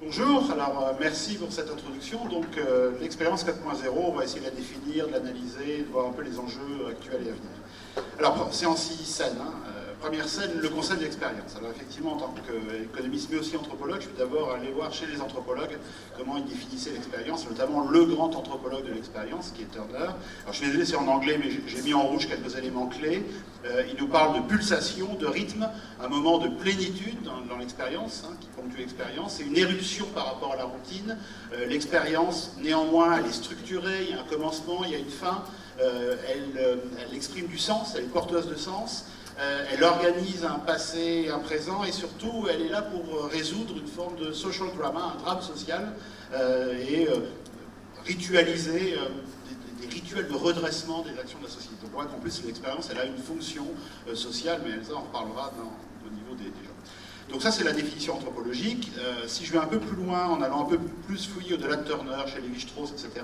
Bonjour, alors merci pour cette introduction. Donc l'expérience 4.0, on va essayer de la définir, de l'analyser, de voir un peu les enjeux actuels et à venir. Alors c'est en 6 scènes. Première scène, le concept d'expérience. Alors effectivement, en tant qu'économiste mais aussi anthropologue, je suis d'abord allé voir chez les anthropologues comment ils définissaient l'expérience, notamment le grand anthropologue de l'expérience qui est Turner. Alors je suis désolé, c'est en anglais, mais j'ai mis en rouge quelques éléments clés. Il nous parle de pulsation, de rythme, un moment de plénitude dans l'expérience, qui ponctue l'expérience, c'est une éruption par rapport à la routine. L'expérience, néanmoins, elle est structurée, il y a un commencement, il y a une fin, elle exprime du sens, elle est porteuse de sens. Elle organise un passé et un présent, et surtout, elle est là pour résoudre une forme de social drama, un drame social, et ritualiser des rituels de redressement des actions de la société. Donc, on voit qu'en plus, l'expérience, elle a une fonction sociale, mais Elsa en reparlera au niveau des gens. Donc ça, c'est la définition anthropologique. Si je vais un peu plus loin, en allant un peu plus fouiller au-delà de Turner, chez Lévi-Strauss, etc.,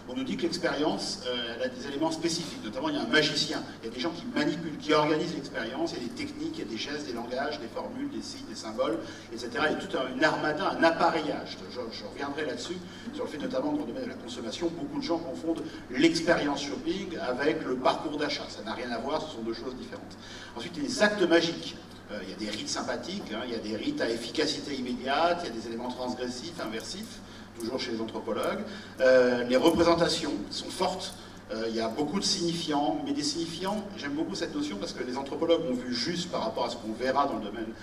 on nous dit que l'expérience, elle a des éléments spécifiques. Notamment, il y a un magicien. Il y a des gens qui manipulent, qui organisent l'expérience. Il y a des techniques, il y a des gestes, des langages, des formules, des signes, des symboles, etc. Il y a tout une armada, un appareillage. Je reviendrai là-dessus, sur le fait notamment que dans le domaine de la consommation, beaucoup de gens confondent l'expérience shopping avec le parcours d'achat. Ça n'a rien à voir, ce sont deux choses différentes. Ensuite, il y a des actes magiques. Il y a des rites sympathiques, il y a des rites à efficacité immédiate, il y a des éléments transgressifs, inversifs, toujours chez les anthropologues. Les représentations sont fortes, il y a beaucoup de signifiants, mais des signifiants, j'aime beaucoup cette notion parce que les anthropologues ont vu juste par rapport à ce qu'on verra dans le domaine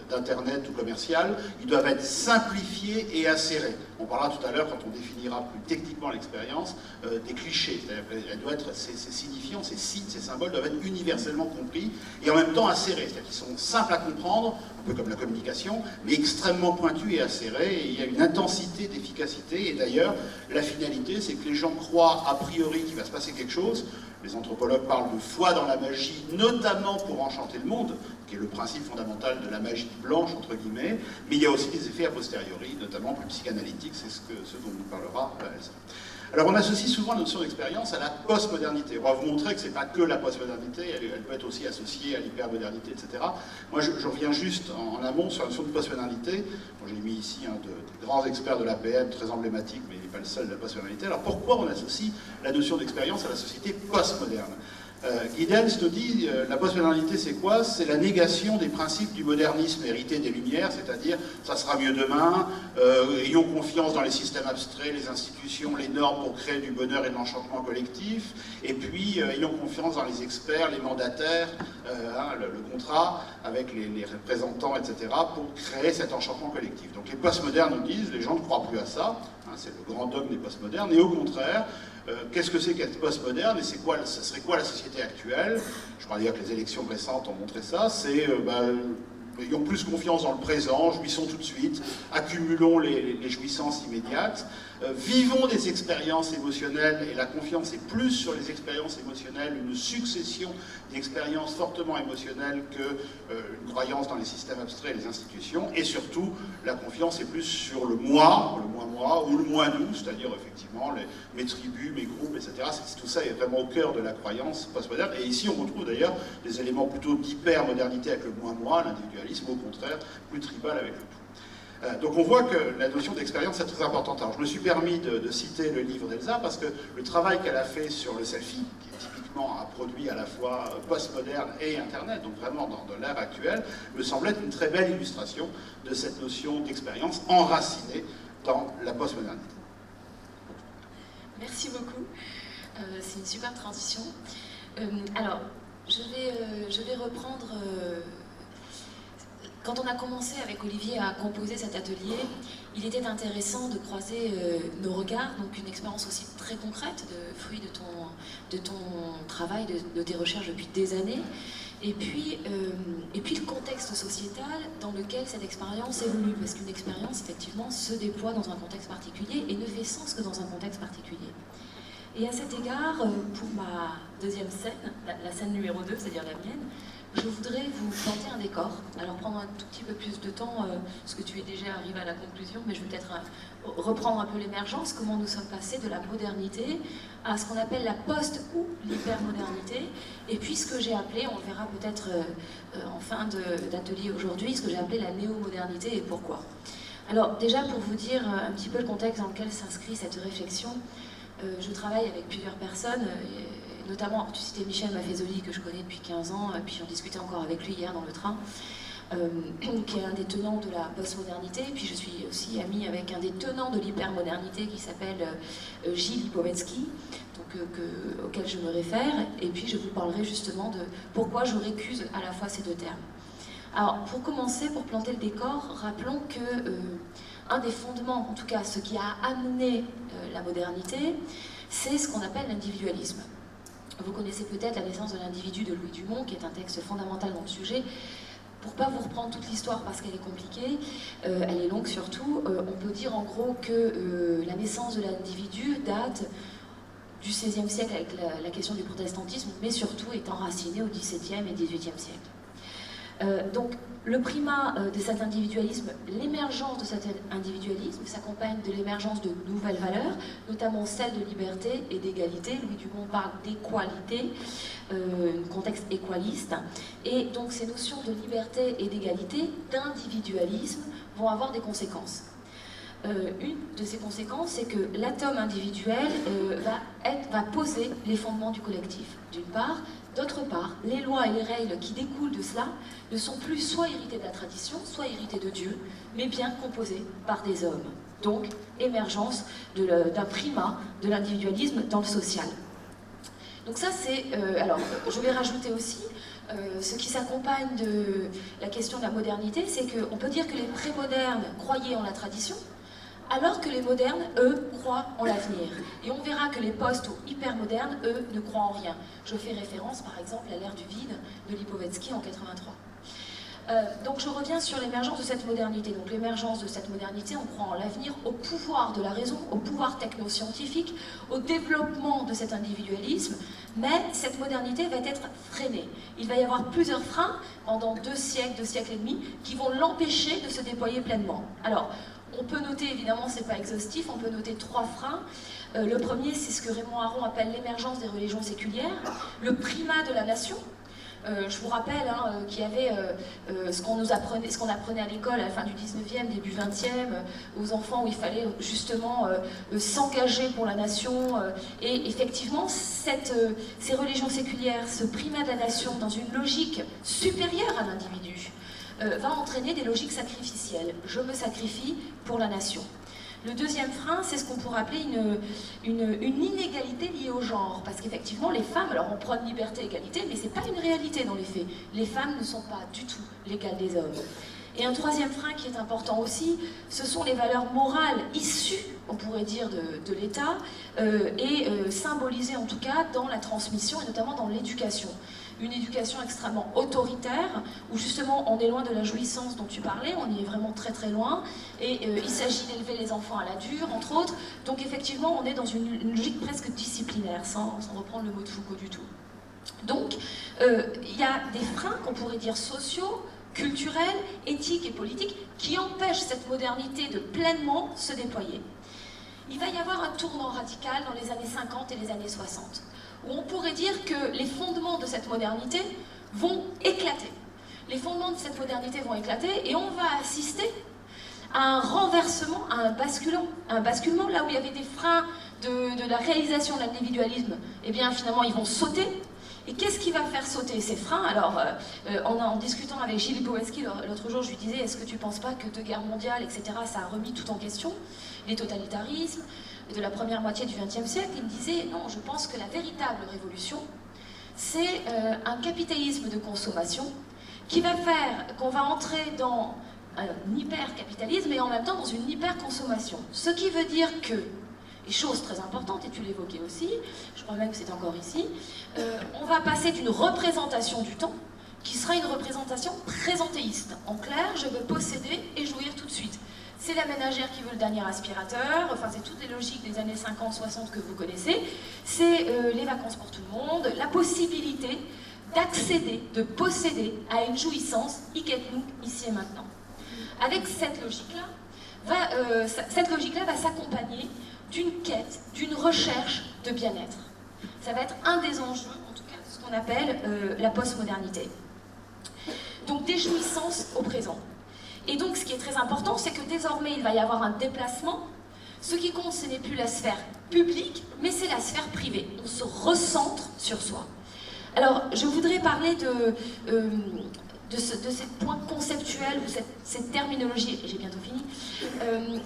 d'Internet ou commercial, ils doivent être simplifiés et acérés. On parlera tout à l'heure, quand on définira plus techniquement l'expérience, des clichés. Elle doit être, ces signifiants, ces signes, ces symboles doivent être universellement compris et en même temps acérés. C'est-à-dire qu'ils sont simples à comprendre, un peu comme la communication, mais extrêmement pointus et acérés. Et il y a une intensité d'efficacité. Et d'ailleurs, la finalité, c'est que les gens croient a priori qu'il va se passer quelque chose. Les anthropologues parlent de foi dans la magie, notamment pour enchanter le monde, qui est le principe fondamental de la magie blanche, entre guillemets, mais il y a aussi des effets a posteriori, notamment plus psychanalytiques, c'est ce dont nous parlera Elsa. Alors on associe souvent la notion d'expérience à la postmodernité. On va vous montrer que ce n'est pas que la postmodernité, elle peut être aussi associée à l'hypermodernité, etc. Moi je reviens juste en amont sur la notion de postmodernité. J'ai mis ici un de grands experts de l'APM, très emblématique, mais il n'est pas le seul de la postmodernité. Alors pourquoi on associe la notion d'expérience à la société postmoderne ? Giddens nous dit, la postmodernité c'est quoi? C'est la négation des principes du modernisme hérité des Lumières, c'est-à-dire ça sera mieux demain, ayons confiance dans les systèmes abstraits, les institutions, les normes pour créer du bonheur et de l'enchantement collectif, et puis ayons confiance dans les experts, les mandataires, le contrat avec les représentants, etc., pour créer cet enchantement collectif. Donc les postmodernes nous disent, les gens ne croient plus à ça, c'est le grand dogme des postmodernes, et au contraire, qu'est-ce que c'est qu'être postmoderne et ça serait quoi la société actuelle? Je crois dire que les élections récentes ont montré ça, c'est ayons plus confiance dans le présent, jouissons tout de suite, accumulons les jouissances immédiates, vivons des expériences émotionnelles, et la confiance est plus sur les expériences émotionnelles, une succession d'expériences fortement émotionnelles qu'une croyance dans les systèmes abstraits et les institutions, et surtout, la confiance est plus sur le moi ou le moi nous, c'est-à-dire effectivement mes tribus, mes groupes, etc. Tout ça est vraiment au cœur de la croyance postmoderne, et ici on retrouve d'ailleurs des éléments plutôt d'hyper-modernité avec le moi, l'individualisme, au contraire, plus tribal avec le tout. Donc on voit que la notion d'expérience est très importante. Alors je me suis permis de citer le livre d'Elsa parce que le travail qu'elle a fait sur le selfie, qui est typiquement un produit à la fois postmoderne et Internet, donc vraiment dans l'ère actuelle, me semble être une très belle illustration de cette notion d'expérience enracinée dans la postmodernité. Merci beaucoup. C'est une super transition. Alors, je vais reprendre... Quand on a commencé avec Olivier à composer cet atelier, il était intéressant de croiser nos regards, donc une expérience aussi très concrète, fruit de ton travail, de tes recherches depuis des années, et puis le contexte sociétal dans lequel cette expérience évolue, parce qu'une expérience, effectivement, se déploie dans un contexte particulier et ne fait sens que dans un contexte particulier. Et à cet égard, pour ma deuxième scène, la scène numéro 2, c'est-à-dire la mienne, je voudrais vous planter un décor. Alors prendre un tout petit peu plus de temps, parce que tu es déjà arrivé à la conclusion, mais je vais peut-être reprendre un peu l'émergence, comment nous sommes passés de la modernité à ce qu'on appelle la post- ou l'hypermodernité, et puis ce que j'ai appelé, on le verra peut-être en fin d'atelier aujourd'hui, ce que j'ai appelé la néo-modernité et pourquoi. Alors déjà pour vous dire un petit peu le contexte dans lequel s'inscrit cette réflexion, je travaille avec plusieurs personnes, notamment, tu citais Michel Maffezoli que je connais depuis 15 ans, puis j'en discutais encore avec lui hier dans le train, qui est un des tenants de la postmodernité, puis je suis aussi amie avec un des tenants de l'hypermodernité qui s'appelle Gilles Lipovetsky, auquel je me réfère, et puis je vous parlerai justement de pourquoi je récuse à la fois ces deux termes. Alors, pour commencer, pour planter le décor, rappelons que un des fondements, en tout cas ce qui a amené la modernité, c'est ce qu'on appelle l'individualisme. Vous connaissez peut-être La naissance de l'individu de Louis Dumont, qui est un texte fondamental dans le sujet. Pour ne pas vous reprendre toute l'histoire parce qu'elle est compliquée, elle est longue surtout, on peut dire en gros que la naissance de l'individu date du XVIe siècle avec la question du protestantisme, mais surtout est enracinée au XVIIe et XVIIIe siècle. Donc le primat de cet individualisme, l'émergence de cet individualisme s'accompagne de l'émergence de nouvelles valeurs, notamment celles de liberté et d'égalité. Louis Dumont parle d'équalité, un contexte équaliste, et donc ces notions de liberté et d'égalité, d'individualisme, vont avoir des conséquences. Une de ces conséquences, c'est que l'atome individuel va poser les fondements du collectif, d'une part. D'autre part, les lois et les règles qui découlent de cela ne sont plus soit héritées de la tradition, soit héritées de Dieu, mais bien composées par des hommes. Donc, émergence d'un primat de l'individualisme dans le social. Donc ça, c'est... alors, je vais rajouter aussi, ce qui s'accompagne de la question de la modernité, c'est qu'on peut dire que les prémodernes croyaient en la tradition, alors que les modernes, eux, croient en l'avenir. Et on verra que les post- ou hypermodernes, eux, ne croient en rien. Je fais référence, par exemple, à l'ère du vide de Lipovetsky en 83. Donc je reviens sur l'émergence de cette modernité. Donc l'émergence de cette modernité, on croit en l'avenir, au pouvoir de la raison, au pouvoir technoscientifique, au développement de cet individualisme, mais cette modernité va être freinée. Il va y avoir plusieurs freins pendant 2 siècles et demi, qui vont l'empêcher de se déployer pleinement. Alors, on peut noter, évidemment, c'est pas exhaustif, on peut noter 3 freins. Le premier, c'est ce que Raymond Aron appelle l'émergence des religions séculières, le primat de la nation. Je vous rappelle qu'il y avait ce qu'on apprenait à l'école à la fin du 19e, début 20e, aux enfants où il fallait justement s'engager pour la nation. Et effectivement, ces religions séculières, ce primat de la nation dans une logique supérieure à l'individu, va entraîner des logiques sacrificielles. Je me sacrifie pour la nation. Le deuxième frein, c'est ce qu'on pourrait appeler une inégalité liée au genre. Parce qu'effectivement, les femmes, alors on prône liberté et égalité, mais ce n'est pas une réalité dans les faits. Les femmes ne sont pas du tout l'égale des hommes. Et un troisième frein qui est important aussi, ce sont les valeurs morales issues, on pourrait dire, de l'État, et symbolisées en tout cas dans la transmission et notamment dans l'éducation. Une éducation extrêmement autoritaire, où justement on est loin de la jouissance dont tu parlais, on y est vraiment très très loin, et il s'agit d'élever les enfants à la dure, entre autres, donc effectivement on est dans une logique presque disciplinaire, sans reprendre le mot de Foucault du tout. Donc il y a des freins qu'on pourrait dire sociaux, culturels, éthiques et politiques, qui empêchent cette modernité de pleinement se déployer. Il va y avoir un tournant radical dans les années 50 et les années 60. Où on pourrait dire que les fondements de cette modernité vont éclater. Les fondements de cette modernité vont éclater et on va assister à un renversement, à un basculement là où il y avait des freins de la réalisation de l'individualisme, eh bien finalement ils vont sauter. Et qu'est-ce qui va faire sauter ces freins? Alors, en discutant avec Gilles Lipovetsky l'autre jour, je lui disais, est-ce que tu ne penses pas que 2 guerres mondiales, etc., ça a remis tout en question, les totalitarismes de la première moitié du XXe siècle? Il me disait, non, je pense que la véritable révolution, c'est un capitalisme de consommation qui va faire qu'on va entrer dans un hyper-capitalisme et en même temps dans une hyper-consommation. Ce qui veut dire que, et chose très importante, et tu l'évoquais aussi, je crois même que c'est encore ici, on va passer d'une représentation du temps qui sera une représentation présentéiste. En clair, je veux posséder et jouir tout de suite. C'est la ménagère qui veut le dernier aspirateur, enfin c'est toutes les logiques des années 50-60 que vous connaissez, c'est les vacances pour tout le monde, la possibilité d'accéder, de posséder à une jouissance, hic et nunc, ici et maintenant. Avec cette logique-là, va s'accompagner d'une quête, d'une recherche de bien-être. Ça va être un des enjeux, en tout cas, de ce qu'on appelle la postmodernité. Donc des jouissances au présent. Et donc, ce qui est très important, c'est que désormais, il va y avoir un déplacement. Ce qui compte, ce n'est plus la sphère publique, mais c'est la sphère privée. On se recentre sur soi. Alors, je voudrais parler de ces points conceptuels ou cette terminologie, et j'ai bientôt fini.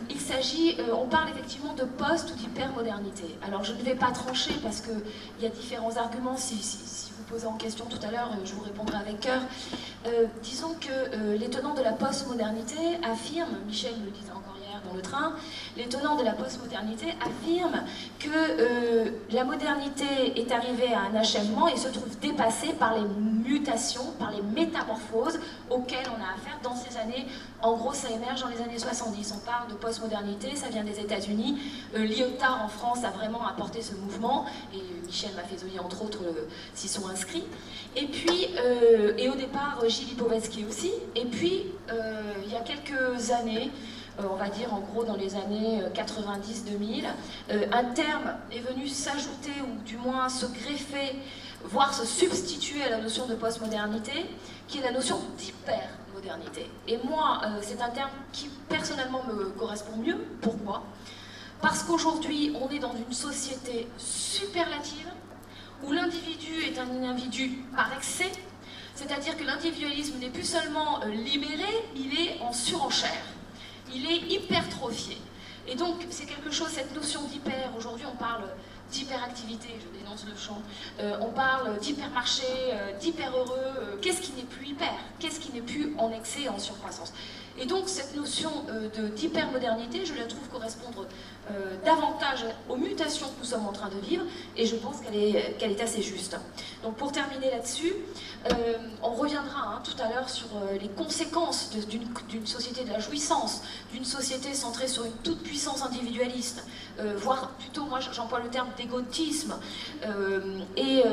Il s'agit, on parle effectivement de post ou d'hypermodernité. Alors je ne vais pas trancher parce qu'il y a différents arguments, si vous posez en question tout à l'heure, je vous répondrai avec cœur. Disons que les tenants de la postmodernité affirment, Michel me le disait encore hier dans le train, les tenants de la postmodernité affirment que la modernité est arrivée à un achèvement et se trouve dépassée par les mutations, par les métamorphoses auxquelles on a affaire dans ces années. En gros, ça émerge dans les années 70. On parle de postmodernité, ça vient des États-Unis. Lyotard en France a vraiment apporté ce mouvement, et Michel Maffezoli, entre autres, s'y sont inscrits. Et puis, et au départ, Gilles Lipovetsky aussi. Et puis, il y a quelques années, on va dire en gros dans les années 90-2000, un terme est venu s'ajouter, ou du moins se greffer, voire se substituer à la notion de postmodernité, qui est la notion d'hypermodernité. Et moi, c'est un terme qui personnellement me correspond mieux. Pourquoi ? Parce qu'aujourd'hui, on est dans une société superlative, où l'individu est un individu par excès, c'est-à-dire que l'individualisme n'est plus seulement libéré, il est en surenchère. Il est hypertrophié. Et donc, c'est quelque chose, cette notion d'hyper, aujourd'hui on parle d'hyperactivité, je dénonce le champ, on parle d'hypermarché, d'hyper heureux, qu'est-ce qui n'est plus hyper? Qu'est-ce qui n'est plus en excès et en surcroissance? Et donc, cette notion d'hypermodernité, je la trouve correspondre davantage aux mutations que nous sommes en train de vivre, et je pense qu'elle est assez juste. Donc, pour terminer là-dessus, on reviendra tout à l'heure sur les conséquences d'une société de la jouissance, d'une société centrée sur une toute-puissance individualiste, voire plutôt, moi j'emploie le terme d'égotisme et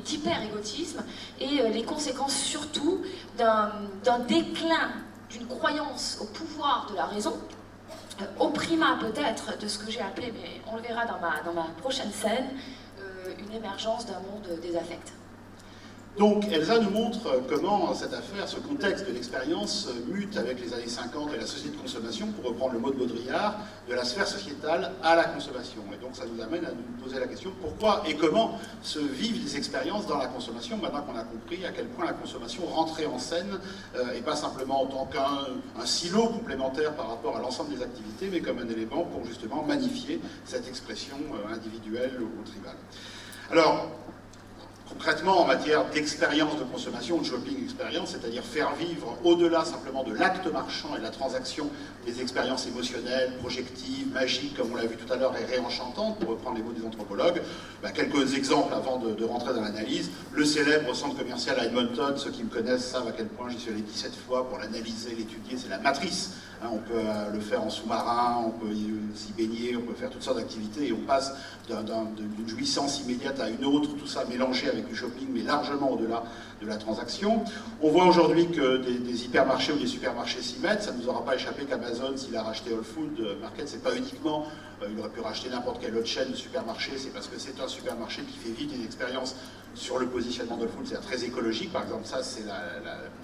d'hyper-égotisme, et les conséquences surtout d'un déclin d'une croyance au pouvoir de la raison, au primat peut-être de ce que j'ai appelé, mais on le verra dans ma prochaine scène, une émergence d'un monde des affects. Donc Elsa nous montre comment cette affaire, ce contexte de l'expérience mute avec les années 50 et la société de consommation, pour reprendre le mot de Baudrillard, de la sphère sociétale à la consommation. Et donc ça nous amène à nous poser la question pourquoi et comment se vivent les expériences dans la consommation, maintenant qu'on a compris à quel point la consommation rentrait en scène, et pas simplement en tant qu'un silo complémentaire par rapport à l'ensemble des activités, mais comme un élément pour justement magnifier cette expression individuelle ou tribale. Alors, concrètement, en matière d'expérience de consommation, de shopping expérience, c'est-à-dire faire vivre, au-delà simplement de l'acte marchand et de la transaction, des expériences émotionnelles, projectives, magiques, comme on l'a vu tout à l'heure, et réenchantantes, pour reprendre les mots des anthropologues. Quelques exemples avant de rentrer dans l'analyse. Le célèbre centre commercial à Edmonton, ceux qui me connaissent savent à quel point j'y suis allé 17 fois pour l'analyser, l'étudier, c'est la matrice. On peut le faire en sous-marin, on peut s'y baigner, on peut faire toutes sortes d'activités, et on passe d'une jouissance immédiate à une autre, tout ça mélangé avec du shopping, mais largement au-delà de la transaction. On voit aujourd'hui que des hypermarchés ou des supermarchés s'y mettent. Ça ne nous aura pas échappé qu'Amazon, s'il a racheté Whole Foods Market, c'est pas uniquement, il aurait pu racheter n'importe quelle autre chaîne de supermarché, c'est parce que c'est un supermarché qui fait vivre une expérience sur le positionnement de Whole Foods, c'est très écologique. Par exemple, ça c'est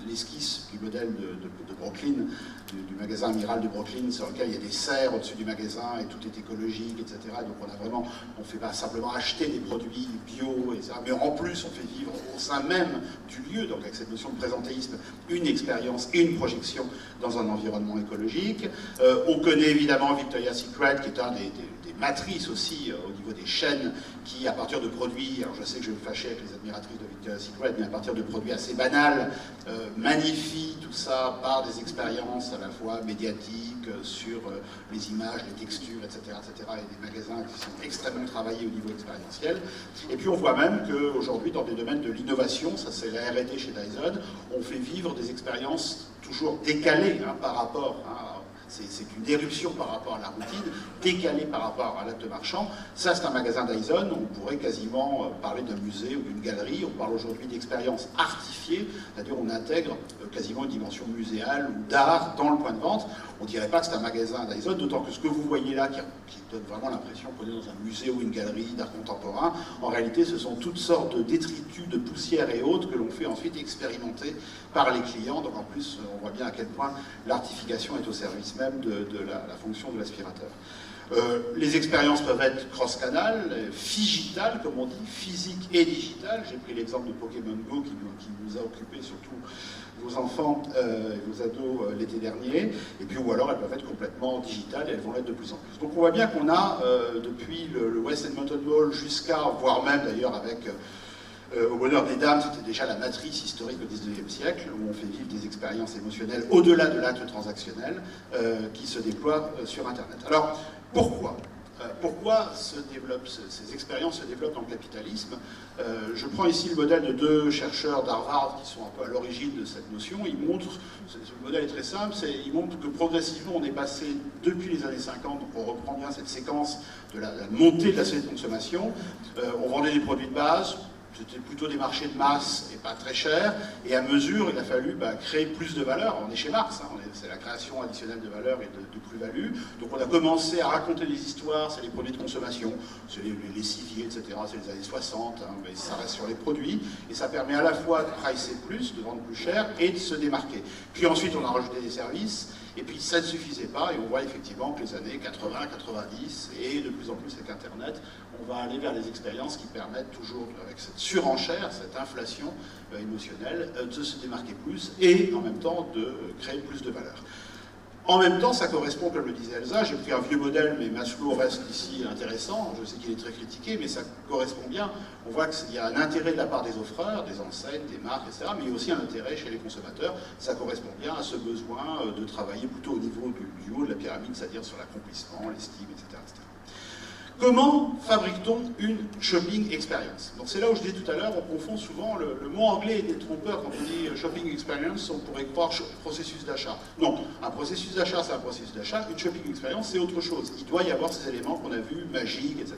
l'esquisse du modèle de Brooklyn, du magasin Amiral de Brooklyn, sur lequel il y a des serres au-dessus du magasin et tout est écologique, etc. Donc on ne fait pas simplement acheter des produits bio, etc., mais en plus on fait vivre au sein même du lieu, donc avec cette notion de présentéisme, une expérience et une projection dans un environnement écologique. On connaît évidemment Victoria's Secret, qui est un des matrices aussi au niveau des chaînes, qui à partir de produits, alors je sais que je vais me fâcher avec les admiratrices de Victoria's Secret, mais à partir de produits assez banals, magnifie tout ça par des expériences à la fois médiatiques, sur les images, les textures, etc., et des magasins qui sont extrêmement travaillés au niveau expérientiel. Et puis on voit même qu'aujourd'hui, dans des domaines de l'innovation, ça c'est la R&D chez Dyson, on fait vivre des expériences toujours décalées par rapport à c'est une éruption par rapport à la routine, décalée par rapport à l'acte marchand. Ça, c'est un magasin Dyson, on pourrait quasiment parler d'un musée ou d'une galerie. On parle aujourd'hui d'expérience artifiée, c'est-à-dire on intègre quasiment une dimension muséale ou d'art dans le point de vente. On ne dirait pas que c'est un magasin Dyson, d'autant que ce que vous voyez là, qui donne vraiment l'impression qu'on est dans un musée ou une galerie d'art contemporain, en réalité, ce sont toutes sortes de détritus, de poussières et autres que l'on fait ensuite expérimenter par les clients. Donc en plus, on voit bien à quel point l'artification est au service même de la fonction de l'aspirateur. Les expériences peuvent être cross-canal, digitales, comme on dit, physique et digital. J'ai pris l'exemple de Pokémon Go qui nous a occupé, surtout vos enfants et vos ados l'été dernier. Et puis, ou alors elles peuvent être complètement digitales et elles vont l'être de plus en plus. Donc on voit bien qu'on a, depuis le West Edmonton Mall jusqu'à, voire même d'ailleurs avec... au Bonheur des Dames, c'était déjà la matrice historique au XIXe siècle, où on fait vivre des expériences émotionnelles au-delà de l'acte transactionnel qui se déploient sur Internet. Alors, pourquoi ces expériences se développent dans le capitalisme? Je prends ici le modèle de deux chercheurs d'Harvard qui sont un peu à l'origine de cette notion. Ils montrent, le modèle est très simple, ils montrent que progressivement on est passé depuis les années 50, donc on reprend bien cette séquence de la montée de la société de consommation. On vendait des produits de base, c'était plutôt des marchés de masse et pas très chers, et à mesure, il a fallu créer plus de valeur. On est chez Marx, hein, c'est la création additionnelle de valeur et de plus-value. Donc on a commencé à raconter des histoires, c'est les produits de consommation, c'est les civiers, etc., c'est les années 60, hein, mais ça reste sur les produits, et ça permet à la fois de pricer plus, de vendre plus cher, et de se démarquer. Puis ensuite, on a rajouté des services, et puis ça ne suffisait pas, et on voit effectivement que les années 80, 90, et de plus en plus avec Internet, on va aller vers des expériences qui permettent toujours, avec cette surenchère, cette inflation émotionnelle, de se démarquer plus, et en même temps de créer plus de valeur. En même temps, ça correspond, comme le disait Elsa, j'ai pris un vieux modèle, mais Maslow reste ici intéressant, je sais qu'il est très critiqué, mais ça correspond bien. On voit qu'il y a un intérêt de la part des offreurs, des enseignes, des marques, etc., mais il y a aussi un intérêt chez les consommateurs. Ça correspond bien à ce besoin de travailler plutôt au niveau du haut de la pyramide, c'est-à-dire sur l'accomplissement, l'estime, etc., etc. Comment fabrique-t-on une shopping experience? Donc c'est là où je disais tout à l'heure, on confond souvent, le mot anglais est trompeur quand on dit shopping experience, on pourrait croire processus d'achat. Non, un processus d'achat c'est un processus d'achat, une shopping experience c'est autre chose. Il doit y avoir ces éléments qu'on a vus, magiques, etc.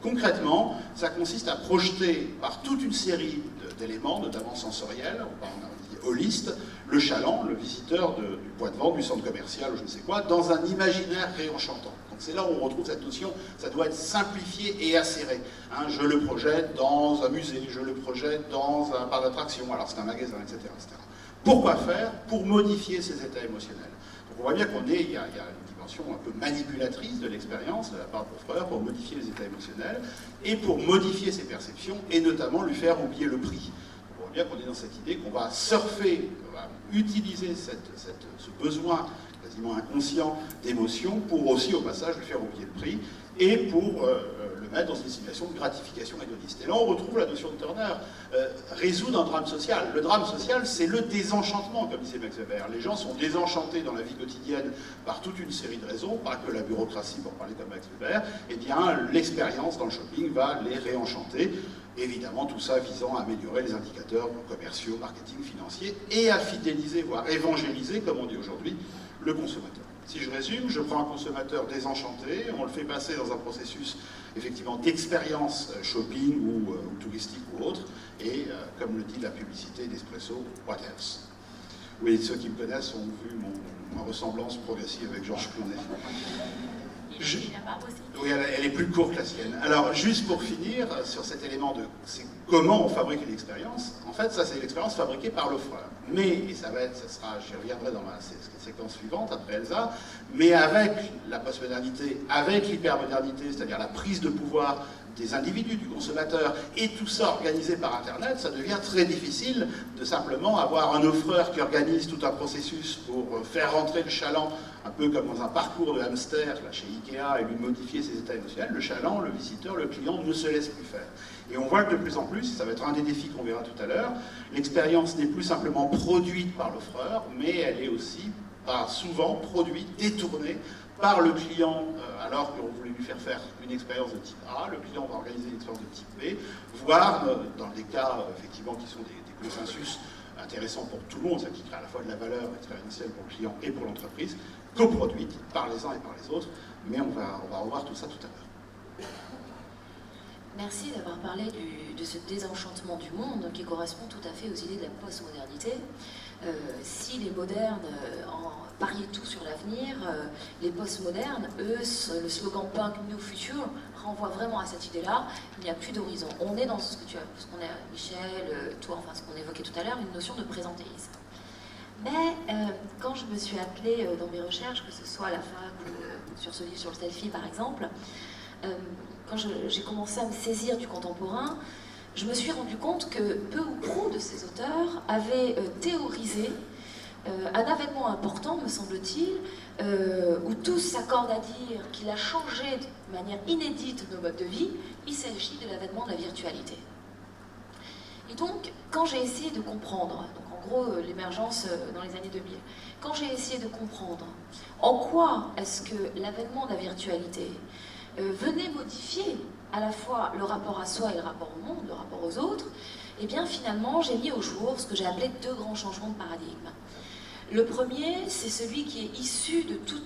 Concrètement, ça consiste à projeter par toute une série d'éléments, notamment sensoriels, on dit holiste, le chaland, le visiteur du point de vente, du centre commercial ou je ne sais quoi, dans un imaginaire réenchantant. C'est là où on retrouve cette notion, ça doit être simplifié et acéré. Hein, je le projette dans un musée, je le projette dans un parc d'attractions, alors c'est un magasin, etc., etc. Pourquoi faire? Pour modifier ces états émotionnels. Donc on voit bien il y a une dimension un peu manipulatrice de l'expérience de la part de l'offreur pour modifier les états émotionnels et pour modifier ses perceptions et notamment lui faire oublier le prix. On voit bien qu'on est dans cette idée qu'on va surfer, on va utiliser ce besoin quasiment inconscient d'émotion pour aussi au passage lui faire oublier le prix et pour le mettre dans une situation de gratification hédoniste. Et là on retrouve la notion de Turner, résoudre un drame social. Le drame social c'est le désenchantement, comme disait Max Weber. Les gens sont désenchantés dans la vie quotidienne par toute une série de raisons, pas que la bureaucratie pour parler comme Max Weber, et bien l'expérience dans le shopping va les réenchanter. Évidemment, tout ça visant à améliorer les indicateurs commerciaux, marketing, financiers, et à fidéliser, voire évangéliser, comme on dit aujourd'hui, le consommateur. Si je résume, je prends un consommateur désenchanté, on le fait passer dans un processus effectivement d'expérience shopping ou touristique ou autre, et comme le dit la publicité d'Espresso, what else? Oui, ceux qui me connaissent ont vu ma ressemblance progressive avec Georges Clooney. Oui, elle est plus courte que la sienne. Alors, juste pour finir sur cet élément de comment on fabrique une expérience, en fait, ça c'est l'expérience fabriquée par l'offreur. Mais, et j'y reviendrai dans ma séquence suivante après Elsa, mais avec la postmodernité, avec l'hypermodernité, c'est-à-dire la prise de pouvoir des individus, du consommateur, et tout ça organisé par Internet, ça devient très difficile de simplement avoir un offreur qui organise tout un processus pour faire rentrer le chaland, un peu comme dans un parcours de hamster là, chez Ikea, et lui modifier ses états émotionnels. Le chaland, le visiteur, le client ne se laisse plus faire. Et on voit que de plus en plus, ça va être un des défis qu'on verra tout à l'heure, l'expérience n'est plus simplement produite par l'offreur, mais elle est aussi souvent produite, détournée par le client, alors qu'on voulait lui faire une expérience de type A, le client va organiser une expérience de type B, voire, dans des cas effectivement qui sont des consensus intéressant pour tout le monde, ça qui crée à la fois de la valeur expérientielle pour le client et pour l'entreprise, coproduite par les uns et par les autres, mais on va revoir tout ça tout à l'heure. Merci d'avoir parlé de ce désenchantement du monde qui correspond tout à fait aux idées de la postmodernité. Si les modernes pariaient tout sur l'avenir, les postmodernes, eux, le slogan Punk New Future renvoie vraiment à cette idée-là. Il n'y a plus d'horizon. On est dans ce qu'on a, Michel, toi, enfin ce qu'on évoquait tout à l'heure, une notion de présentéisme. Mais quand je me suis attelée dans mes recherches, que ce soit à la fac ou sur ce livre sur le selfie par exemple, quand j'ai commencé à me saisir du contemporain, je me suis rendu compte que peu ou prou de ces auteurs avaient théorisé un avènement important, me semble-t-il, où tous s'accordent à dire qu'il a changé de manière inédite nos modes de vie. Il s'agit de l'avènement de la virtualité. Et donc, quand j'ai essayé de comprendre, donc en gros l'émergence dans les années 2000, quand j'ai essayé de comprendre en quoi est-ce que l'avènement de la virtualité venait modifier à la fois le rapport à soi et le rapport au monde, le rapport aux autres, et bien finalement j'ai mis au jour ce que j'ai appelé deux grands changements de paradigme. Le premier, c'est celui qui est issu de tout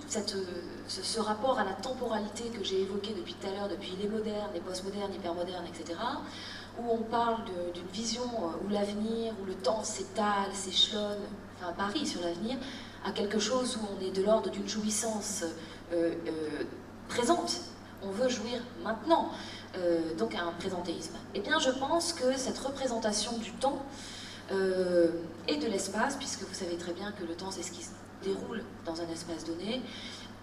ce rapport à la temporalité que j'ai évoqué depuis tout à l'heure, depuis les modernes, les postmodernes, hypermodernes, etc., où on parle d'une vision où l'avenir, où le temps s'étale, s'échelonne, enfin parie sur l'avenir, à quelque chose où on est de l'ordre d'une jouissance présente. On veut jouir maintenant, donc à un présentéisme. Eh bien, je pense que cette représentation du temps et de l'espace, puisque vous savez très bien que le temps, c'est ce qui se déroule dans un espace donné,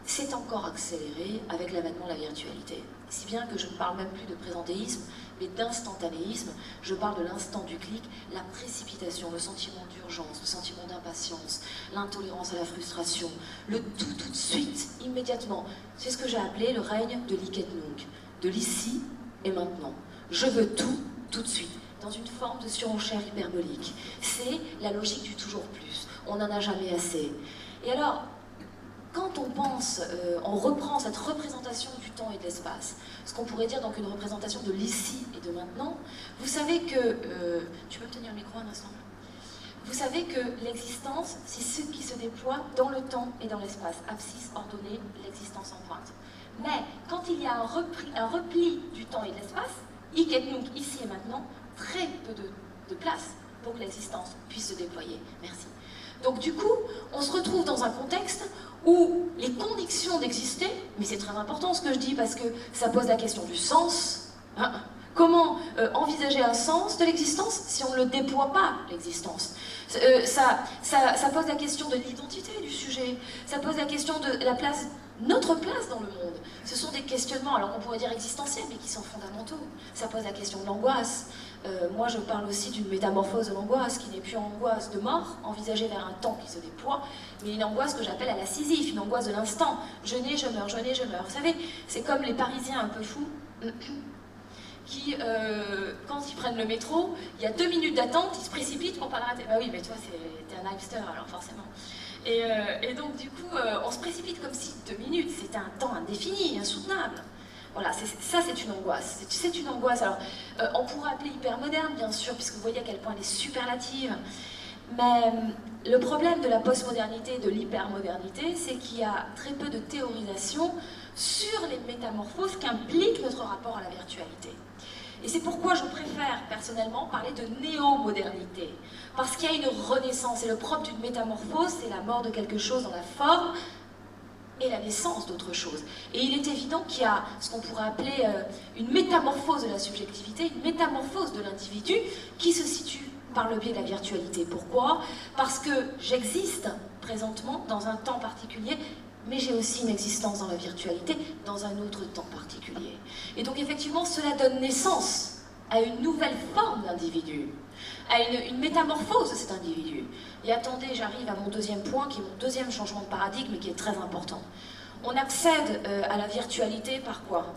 s'est encore accéléré avec l'avènement de la virtualité. Si bien que je ne parle même plus de présentéisme, mais d'instantanéisme. Je parle de l'instant du clic, la précipitation, le sentiment d'urgence, le sentiment d'impatience, l'intolérance à la frustration, le tout de suite, immédiatement. C'est ce que j'ai appelé le règne de l'Iket Nunc, de l'ici et maintenant. Je veux tout de suite, dans une forme de surenchère hyperbolique. C'est la logique du toujours plus. On n'en a jamais assez. Et alors, quand on pense, on reprend cette représentation du temps et de l'espace, ce qu'on pourrait dire donc une représentation de l'ici et de maintenant, vous savez que... tu peux me tenir le micro un instant? Vous savez que l'existence, c'est ce qui se déploie dans le temps et dans l'espace. Abscisse ordonnée, l'existence en pointe. Mais quand il y a un repli du temps et de l'espace, hic et nunc, ici et maintenant, très peu de place pour que l'existence puisse se déployer. Merci. Donc du coup, on se retrouve dans un contexte où les conditions d'exister, mais c'est très important ce que je dis parce que ça pose la question du sens. Hein, comment envisager un sens de l'existence si on ne le déploie pas, l'existence? Ça pose la question de l'identité du sujet, ça pose la question de la place, notre place dans le monde. Ce sont des questionnements, alors qu'on pourrait dire existentiels, mais qui sont fondamentaux. Ça pose la question de l'angoisse. Moi, je parle aussi d'une métamorphose de l'angoisse, qui n'est plus une angoisse de mort, envisagée vers un temps qui se déploie, mais une angoisse que j'appelle à la Sisyphe, une angoisse de l'instant. Je nais, je meurs, je nais, je meurs. Vous savez, c'est comme les Parisiens un peu fous, qui, quand ils prennent le métro, il y a 2 minutes d'attente, ils se précipitent pour pas rater. Bah oui, mais toi, t'es un hipster, alors forcément. Et donc, du coup, on se précipite comme si 2 minutes, c'était un temps indéfini, insoutenable. Voilà, ça c'est une angoisse. C'est une angoisse. Alors, on pourrait appeler hypermoderne, bien sûr, puisque vous voyez à quel point elle est superlative. Mais le problème de la postmodernité et de l'hypermodernité, c'est qu'il y a très peu de théorisation sur les métamorphoses qu'implique notre rapport à la virtualité. Et c'est pourquoi je préfère personnellement parler de néo-modernité. Parce qu'il y a une renaissance, et le propre d'une métamorphose, c'est la mort de quelque chose dans la forme, et la naissance d'autre chose. Et il est évident qu'il y a ce qu'on pourrait appeler une métamorphose de la subjectivité, une métamorphose de l'individu qui se situe par le biais de la virtualité. Pourquoi? Parce que j'existe présentement dans un temps particulier, mais j'ai aussi une existence dans la virtualité, dans un autre temps particulier. Et donc effectivement, cela donne naissance à une nouvelle forme d'individu, à une métamorphose de cet individu. Et attendez, j'arrive à mon deuxième point, qui est mon deuxième changement de paradigme, et qui est très important. On accède à la virtualité par quoi?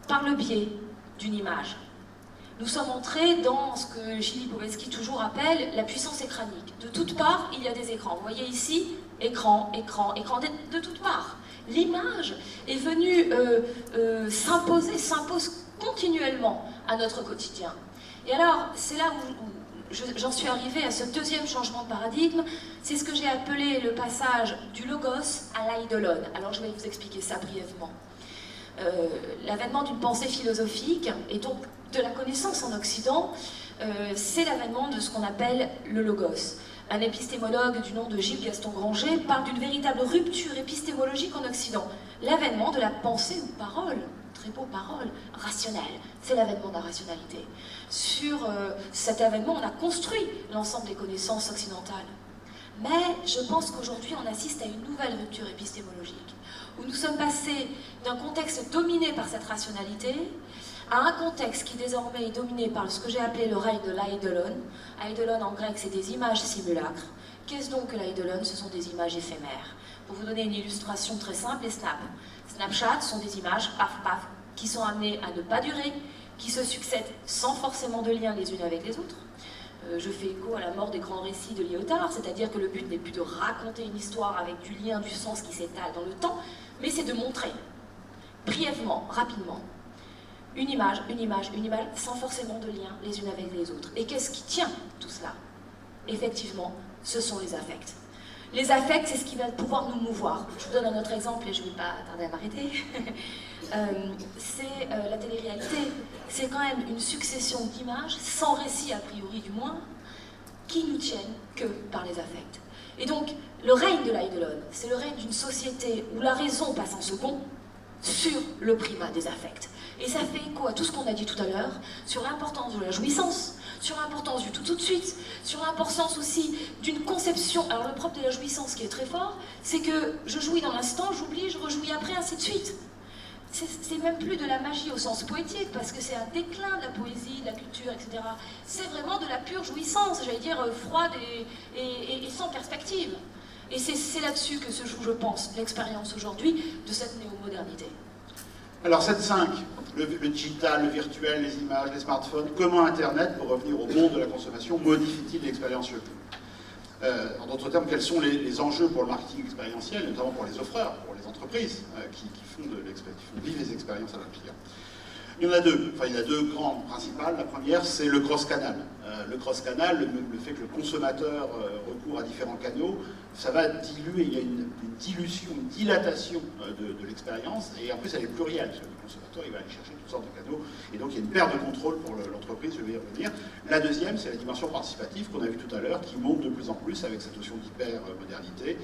Par le biais d'une image. Nous sommes entrés dans ce que Gilles Lipovetsky toujours appelle la puissance écranique. De toutes parts, il y a des écrans. Vous voyez ici, écran, écran, écran, de toutes parts. L'image est venue s'impose continuellement à notre quotidien. Et alors, c'est là où j'en suis arrivée à ce deuxième changement de paradigme. C'est ce que j'ai appelé le passage du logos à l'eidolon. Alors je vais vous expliquer ça brièvement. L'avènement d'une pensée philosophique et donc de la connaissance en Occident, c'est l'avènement de ce qu'on appelle le logos. Un épistémologue du nom de Gilles Gaston Granger parle d'une véritable rupture épistémologique en Occident. L'avènement de la pensée ou parole, très beau parole, rationnelle. C'est l'avènement de la rationalité. Sur cet avènement, on a construit l'ensemble des connaissances occidentales. Mais je pense qu'aujourd'hui, on assiste à une nouvelle rupture épistémologique, où nous sommes passés d'un contexte dominé par cette rationalité à un contexte qui désormais est dominé par ce que j'ai appelé le règne de l'eidolon. Eidolon en grec, c'est des images simulacres. Qu'est-ce donc que l'eidolon? Ce sont des images éphémères. Pour vous donner une illustration très simple, les snaps. Snapchat sont des images, paf, paf, qui sont amenées à ne pas durer, qui se succèdent sans forcément de lien les unes avec les autres. Je fais écho à la mort des grands récits de Lyotard, c'est-à-dire que le but n'est plus de raconter une histoire avec du lien, du sens qui s'étale dans le temps, mais c'est de montrer, brièvement, rapidement, une image, sans forcément de lien les unes avec les autres. Et qu'est-ce qui tient tout cela? Effectivement, ce sont les affects. Les affects, c'est ce qui va pouvoir nous mouvoir. Je vous donne un autre exemple et je ne vais pas tarder à m'arrêter. C'est la télé-réalité. C'est quand même une succession d'images, sans récit a priori du moins, qui nous tiennent que par les affects. Et donc, le règne de l'eidolon, c'est le règne d'une société où la raison passe en second sur le primat des affects. Et ça fait écho à tout ce qu'on a dit tout à l'heure sur l'importance de la jouissance, sur l'importance du tout de suite, sur l'importance aussi d'une conception. Alors le propre de la jouissance qui est très fort, c'est que je jouis dans l'instant, j'oublie, je rejouis après, ainsi de suite. C'est même plus de la magie au sens poétique, parce que c'est un déclin de la poésie, de la culture, etc. C'est vraiment de la pure jouissance, j'allais dire froide et sans perspective. Et c'est là-dessus que se joue, je pense, l'expérience aujourd'hui de cette néo-modernité. Alors 7.5, le digital, le virtuel, les images, les smartphones, comment Internet, pour revenir au monde de la consommation, modifie-t-il l'expérience shopping? En d'autres termes, quels sont les enjeux pour le marketing expérientiel, notamment pour les offreurs, pour les entreprises qui font vivre les expériences à leurs clients? Il y en a deux, il y en a deux grandes principales. La première, c'est le cross-canal. Le cross-canal, le fait que le consommateur recourt à différents canaux, ça va diluer, il y a une dilution, une dilatation de l'expérience, et en plus elle est plurielle, parce que le consommateur il va aller chercher toutes sortes de canaux, et donc il y a une perte de contrôle pour l'entreprise, je vais y revenir. La deuxième, c'est la dimension participative qu'on a vue tout à l'heure, qui monte de plus en plus avec cette notion d'hyper-modernité,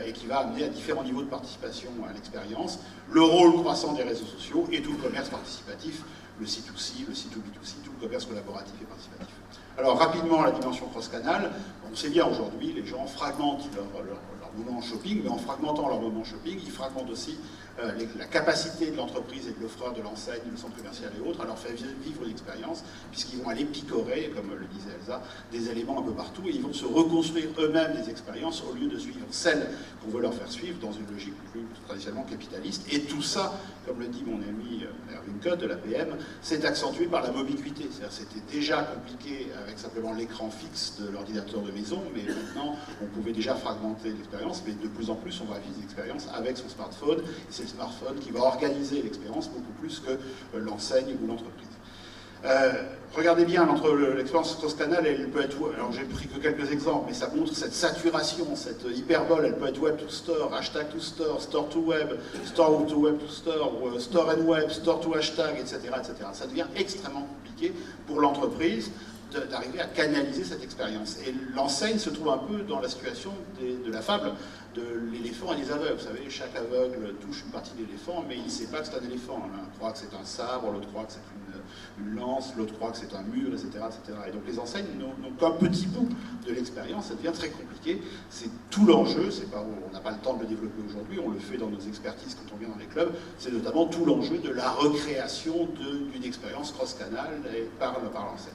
et qui va amener à différents niveaux de participation à l'expérience, le rôle croissant des réseaux sociaux et tout le commerce participatif, le C2C, le C2B2C, tout le commerce collaboratif et participatif. Alors rapidement, la dimension cross-canal, on sait bien aujourd'hui, les gens fragmentent leur moment shopping, mais en fragmentant leur moment shopping, ils fragmentent aussi la capacité de l'entreprise et de l'offreur, de l'enseigne, du centre commercial et autres, à leur faire vivre une expérience, puisqu'ils vont aller picorer, comme le disait Elsa, des éléments un peu partout, et ils vont se reconstruire eux-mêmes des expériences au lieu de suivre celles qu'on veut leur faire suivre dans une logique plus traditionnellement capitaliste. Et tout ça, comme le dit mon ami Erwin Code de la PM, c'est accentué par la mobilité. C'est-à-dire c'était déjà compliqué avec simplement l'écran fixe de l'ordinateur de maison, mais maintenant on pouvait déjà fragmenter l'expérience, mais de plus en plus on va vivre l'expérience avec son smartphone, et c'est le smartphone qui va organiser l'expérience beaucoup plus que l'enseigne ou l'entreprise. Regardez bien, l'expérience cross-canal, elle peut être, alors j'ai pris que quelques exemples, mais ça montre cette saturation, cette hyperbole, elle peut être web to store, hashtag to store, store to web to store, store and web, store to hashtag, etc., etc. Ça devient extrêmement compliqué pour l'entreprise d'arriver à canaliser cette expérience. Et l'enseigne se trouve un peu dans la situation de la fable de l'éléphant et des aveugles. Vous savez, chaque aveugle touche une partie de l'éléphant, mais il ne sait pas que c'est un éléphant. L'un croit que c'est un sabre, l'autre croit que c'est une lance, l'autre croit que c'est un mur, etc., etc. Et donc les enseignes n'ont qu'un petit bout de l'expérience, ça devient très compliqué. C'est tout l'enjeu, on n'a pas le temps de le développer aujourd'hui, on le fait dans nos expertises quand on vient dans les clubs, c'est notamment tout l'enjeu de la recréation d'une expérience cross-canal par l'enseigne.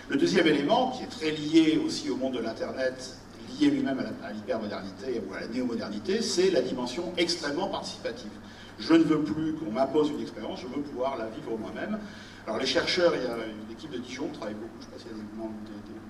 Le deuxième élément, qui est très lié aussi au monde de l'Internet, lié lui-même à l'hypermodernité ou à la néo-modernité, c'est la dimension extrêmement participative. Je ne veux plus qu'on m'impose une expérience, je veux pouvoir la vivre moi-même. Alors les chercheurs, il y a une équipe de Dijon qui travaille beaucoup, je ne sais pas s'il y a des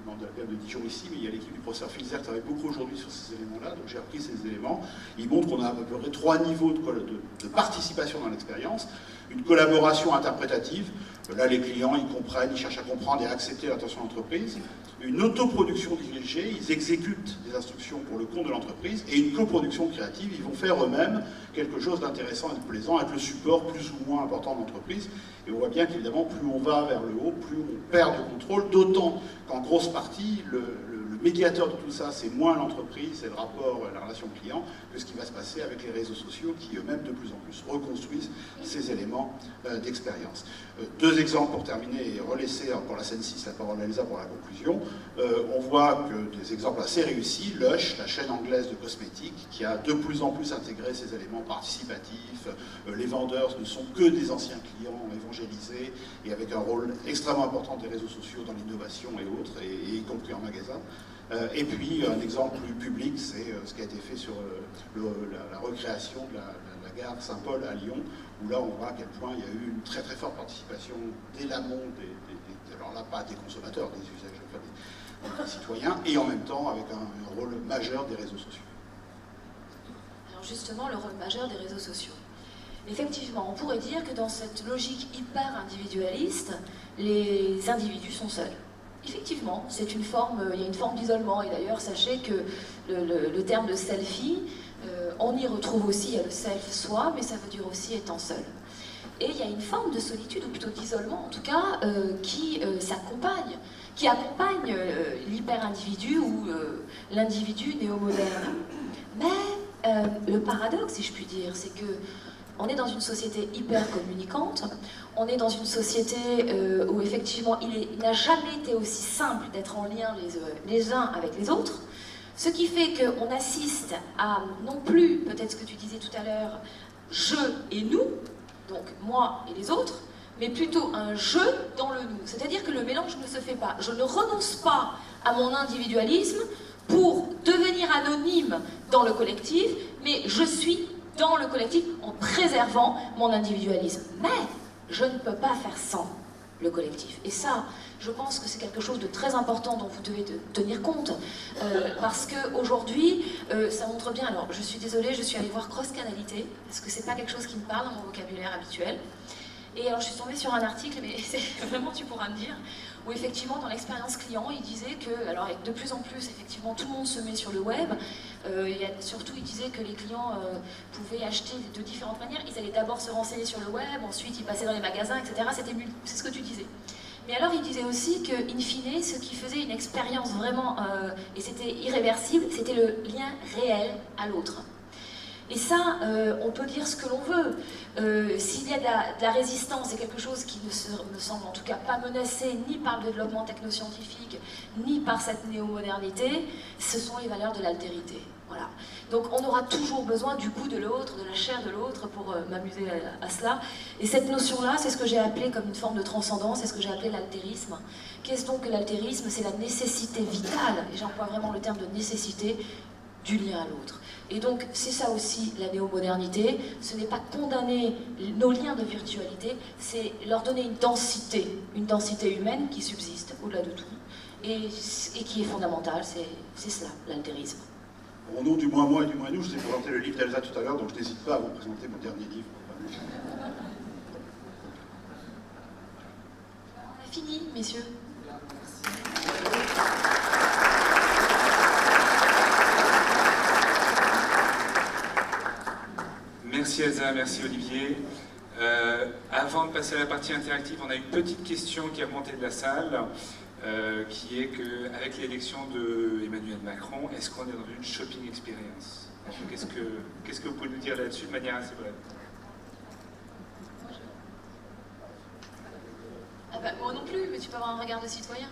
membres de la PM de Dijon ici, mais il y a l'équipe du professeur Filzer qui travaille beaucoup aujourd'hui sur ces éléments-là, donc j'ai repris ces éléments. Ils montrent qu'on a à peu près 3 niveaux de participation dans l'expérience. Une collaboration interprétative, Là, les clients, ils comprennent, ils cherchent à comprendre et à accepter l'intention de l'entreprise. Une autoproduction dirigée, ils exécutent des instructions pour le compte de l'entreprise, et une coproduction créative, ils vont faire eux-mêmes quelque chose d'intéressant et de plaisant avec le support plus ou moins important de l'entreprise. Et on voit bien qu'évidemment, plus on va vers le haut, plus on perd de contrôle, d'autant qu'en grosse partie, le médiateur de tout ça, c'est moins l'entreprise, c'est le rapport, la relation client, que ce qui va se passer avec les réseaux sociaux qui eux-mêmes de plus en plus reconstruisent ces éléments d'expérience. Deux exemples pour terminer et relaisser pour la scène 6 la parole à Elsa pour la conclusion. On voit que des exemples assez réussis, Lush, la chaîne anglaise de cosmétiques, qui a de plus en plus intégré ces éléments participatifs. Les vendeurs ne sont que des anciens clients évangélisés et avec un rôle extrêmement important des réseaux sociaux dans l'innovation et autres, et y compris en magasin. Et puis, un exemple plus public, c'est ce qui a été fait sur la recréation de la gare Saint-Paul à Lyon, où là, on voit à quel point il y a eu une très très forte participation dès l'amont alors là, pas des consommateurs, des usagers, enfin des citoyens, et en même temps avec un rôle majeur des réseaux sociaux. Alors justement, le rôle majeur des réseaux sociaux. Effectivement, on pourrait dire que dans cette logique hyper individualiste, les individus sont seuls. Effectivement, c'est une forme, il y a une forme d'isolement, et d'ailleurs, sachez que le terme de selfie, on y retrouve aussi, il y a le self-soi, mais ça veut dire aussi étant seul. Et il y a une forme de solitude, ou plutôt d'isolement en tout cas, qui accompagne l'hyper-individu ou l'individu néo-moderne. Mais le paradoxe, si je puis dire, c'est que on est dans une société hyper communicante, on est dans une société où effectivement il n'a jamais été aussi simple d'être en lien les uns avec les autres, ce qui fait qu'on assiste à non plus, peut-être ce que tu disais tout à l'heure, je et nous, donc moi et les autres, mais plutôt un je dans le nous. C'est-à-dire que le mélange ne se fait pas. Je ne renonce pas à mon individualisme pour devenir anonyme dans le collectif, mais je suis dans le collectif en préservant mon individualisme. Mais je ne peux pas faire sans le collectif. Et ça, je pense que c'est quelque chose de très important dont vous devez tenir compte. Parce qu'aujourd'hui, ça montre bien... Alors, je suis désolée, je suis allée voir cross-canalité, parce que c'est pas quelque chose qui me parle dans mon vocabulaire habituel. Et alors, je suis tombée sur un article, mais vraiment, tu pourras me dire, où effectivement, dans l'expérience client, il disait que, alors avec de plus en plus, effectivement, tout le monde se met sur le web. Surtout, il disait que les clients pouvaient acheter de différentes manières. Ils allaient d'abord se renseigner sur le web, ensuite ils passaient dans les magasins, etc. C'est ce que tu disais. Mais alors, il disait aussi que, in fine, ce qui faisait une expérience vraiment, et c'était irréversible, c'était le lien réel à l'autre. Et ça, on peut dire ce que l'on veut. S'il y a de la résistance, c'est quelque chose qui ne semble en tout cas pas menacé ni par le développement technoscientifique, ni par cette néo-modernité, ce sont les valeurs de l'altérité. Voilà. Donc on aura toujours besoin du goût de l'autre, de la chair de l'autre, pour m'amuser à cela. Et cette notion-là, c'est ce que j'ai appelé comme une forme de transcendance, c'est ce que j'ai appelé l'altérisme. Qu'est-ce donc que l'altérisme? C'est la nécessité vitale, et j'emploie vraiment le terme de nécessité, du lien à l'autre. Et donc, c'est ça aussi la néo-modernité, ce n'est pas condamner nos liens de virtualité, c'est leur donner une densité humaine qui subsiste au-delà de tout, et qui est fondamentale, c'est cela, l'altérisme. Au nom du moi et du moi nous, je vous ai présenté le livre d'Elsa tout à l'heure, donc je n'hésite pas à vous présenter mon dernier livre. On a fini, messieurs. Merci Elsa, merci Olivier. Avant de passer à la partie interactive, on a une petite question qui a monté de la salle, qui est qu'avec l'élection d'Emmanuel Macron, est-ce qu'on est dans une shopping experience? Qu'est-ce que vous pouvez nous dire là-dessus de manière assez brève? Ah bah, moi non plus, mais tu peux avoir un regard de citoyen.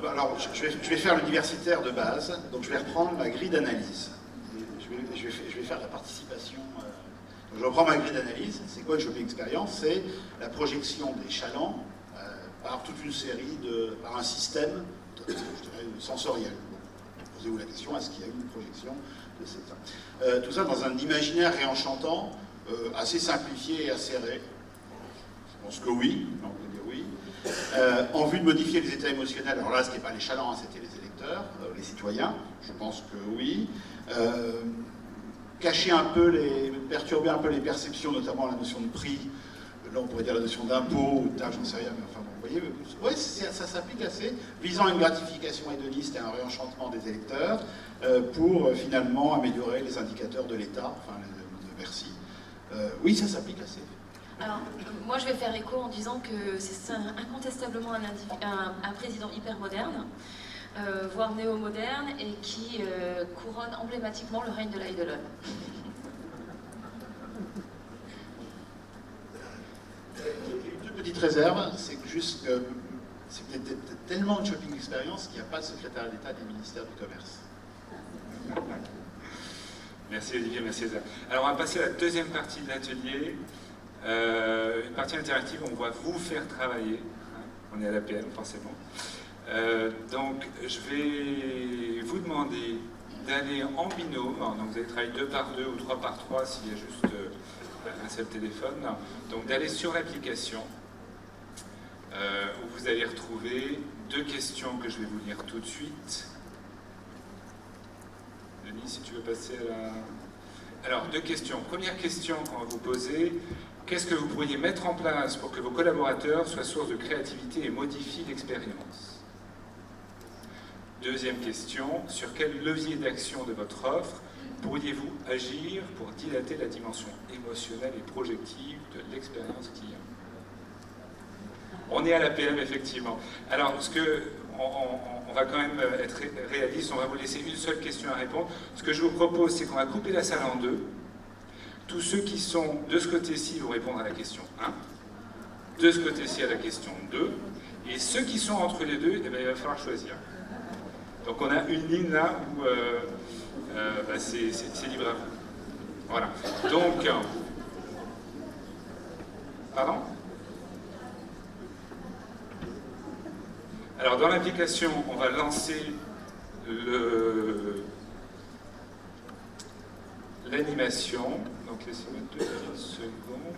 Alors, je vais faire l'universitaire de base, donc je vais reprendre ma grille d'analyse. Je vais faire la participation. Donc je reprends ma grille d'analyse. C'est quoi une shopping experience? C'est la projection des chalands par toute une série par un système, je dirais, sensoriel. Bon, posez-vous la question, est-ce qu'il y a eu une projection de tout ça dans un imaginaire réenchantant, assez simplifié et acéré? Je pense que oui, on peut dire oui. En vue de modifier les états émotionnels, alors là, ce n'était pas les chalands, c'était les électeurs, les citoyens, je pense que oui. cacher un peu, perturber un peu les perceptions, notamment la notion de prix. Là, on pourrait dire la notion d'impôt ou de taxe, j'en sais rien, mais enfin, bon, vous voyez, ouais, ça s'applique assez, visant à une gratification hédoniste et un réenchantement des électeurs pour finalement améliorer les indicateurs de l'État, enfin, de Bercy. Oui, ça s'applique assez. Alors, moi je vais faire écho en disant que c'est incontestablement un président hyper moderne, voire néo-moderne, et qui couronne emblématiquement le règne de la Eidolon. Une petite réserve, c'est que juste c'est peut-être tellement une shopping expérience qu'il n'y a pas de secrétaire d'État du ministère du Commerce. Merci Olivier, merci Elsa. Alors on va passer à la deuxième partie de l'atelier, une partie interactive où on va vous faire travailler. On est à l'APM forcément. Donc je vais vous demander d'aller en binôme, donc vous allez travailler 2 par 2 ou 3 par 3 s'il y a juste un seul téléphone, donc d'aller sur l'application où vous allez retrouver 2 questions que je vais vous lire tout de suite. Denis, si tu veux passer à la... Alors, 2 questions. Première question qu'on va vous poser, qu'est-ce que vous pourriez mettre en place pour que vos collaborateurs soient source de créativité et modifient l'expérience? Deuxième question, sur quel levier d'action de votre offre pourriez-vous agir pour dilater la dimension émotionnelle et projective de l'expérience client? On est à l'APM, effectivement. Alors, on va quand même être réaliste, on va vous laisser une seule question à répondre. Ce que je vous propose, c'est qu'on va couper la salle en 2. Tous ceux qui sont de ce côté-ci vont répondre à la question 1, de ce côté-ci à la question 2, et ceux qui sont entre les deux, eh bien, il va falloir choisir. Donc on a une ligne là où c'est libre à vous. Voilà. Donc, pardon? Alors dans l'application, on va lancer l'animation. Donc laissez-moi 2 petites secondes.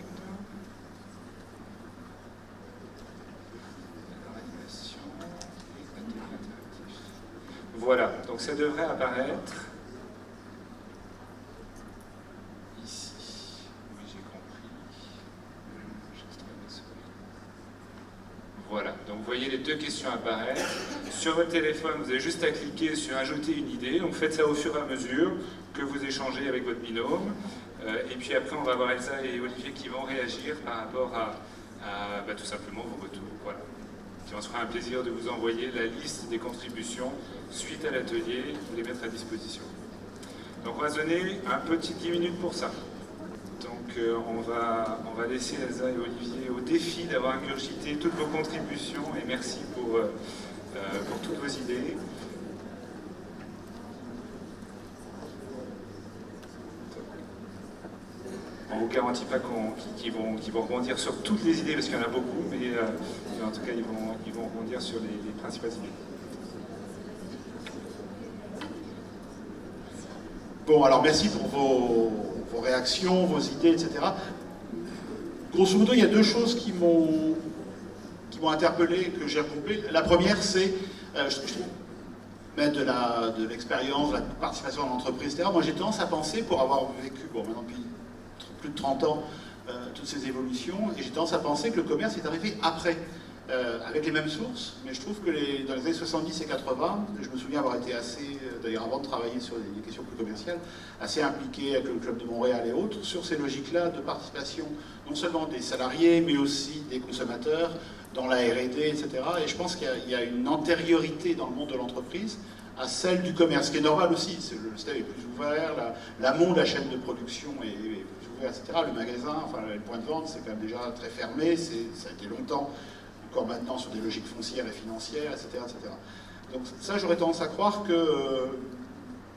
L'animation. Voilà, donc ça devrait apparaître ici. Oui, j'ai compris. Voilà, donc vous voyez les 2 questions apparaître. Sur votre téléphone, vous avez juste à cliquer sur ajouter une idée. Donc faites ça au fur et à mesure que vous échangez avec votre binôme. Et puis après, on va avoir Elsa et Olivier qui vont réagir par rapport à tout simplement vos retours. Voilà. On se fera un plaisir de vous envoyer la liste des contributions suite à l'atelier, vous les mettre à disposition. Donc on va se donner un petit 10 minutes pour ça. Donc on va laisser Elsa et Olivier au défi d'avoir ingurgité toutes vos contributions et merci pour toutes vos idées. On ne vous garantit pas qu'ils vont rebondir sur toutes les idées, parce qu'il y en a beaucoup, mais en tout cas, ils vont rebondir sur les principales idées. Bon, alors merci pour vos réactions, vos idées, etc. Grosso modo, il y a 2 choses qui m'ont interpellé, que j'ai regroupées. La première, c'est, je trouve, mettre de l'expérience, de la participation dans l'entreprise, etc. Moi, j'ai tendance à penser, pour avoir vécu, maintenant depuis plus de 30 ans, toutes ces évolutions, et j'ai tendance à penser que le commerce est arrivé après, avec les mêmes sources, mais je trouve que dans les années 70 et 80, je me souviens avoir été assez, d'ailleurs avant de travailler sur des questions plus commerciales, assez impliqué avec le Club de Montréal et autres, sur ces logiques-là de participation, non seulement des salariés, mais aussi des consommateurs, dans la R&D, etc. Et je pense qu'il y a une antériorité dans le monde de l'entreprise à celle du commerce, qui est normal aussi. Le système est plus ouvert, l'amont de la chaîne de production est plus ouvert, etc. Le magasin, enfin le point de vente, c'est quand même déjà très fermé, ça a été longtemps, encore maintenant sur des logiques foncières et financières, etc. etc. Donc ça, j'aurais tendance à croire que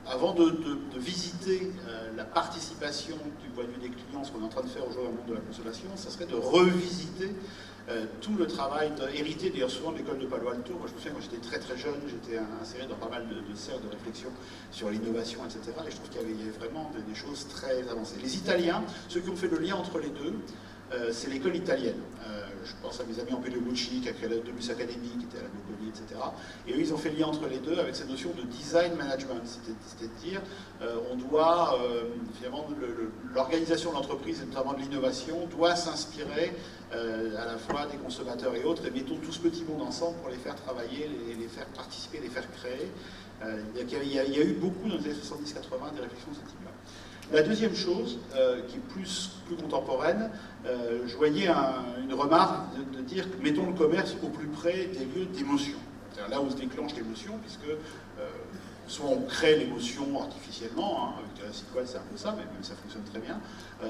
avant de visiter la participation du point de vue des clients, ce qu'on est en train de faire aujourd'hui dans le monde de la consommation, ça serait de revisiter tout le travail hérité d'ailleurs souvent de l'école de Palo Alto. Moi je me souviens quand j'étais très jeune, j'étais inséré dans pas mal de cercles de réflexion sur l'innovation, etc. Et je trouve qu'il y avait vraiment des choses très avancées. Les Italiens, ceux qui ont fait le lien entre les deux, c'est l'école italienne. Je pense à mes amis en Pedagogie, qui a créé la Domus Academy, qui était à la Bocconi, etc. Et eux, ils ont fait le lien entre les deux avec cette notion de design management. C'est-à-dire, on doit, finalement, l'organisation de l'entreprise, et notamment de l'innovation, doit s'inspirer à la fois des consommateurs et autres, et mettons tout ce petit monde ensemble pour les faire travailler, les faire participer, les faire créer. Il y a eu beaucoup dans les années 70-80 des réflexions de ce type-là. La deuxième chose, qui est plus contemporaine, je voyais une remarque de dire, mettons le commerce au plus près des lieux d'émotion. C'est-à-dire là où se déclenche l'émotion, puisque soit on crée l'émotion artificiellement, hein, avec la sequel c'est un peu ça, mais même ça fonctionne très bien,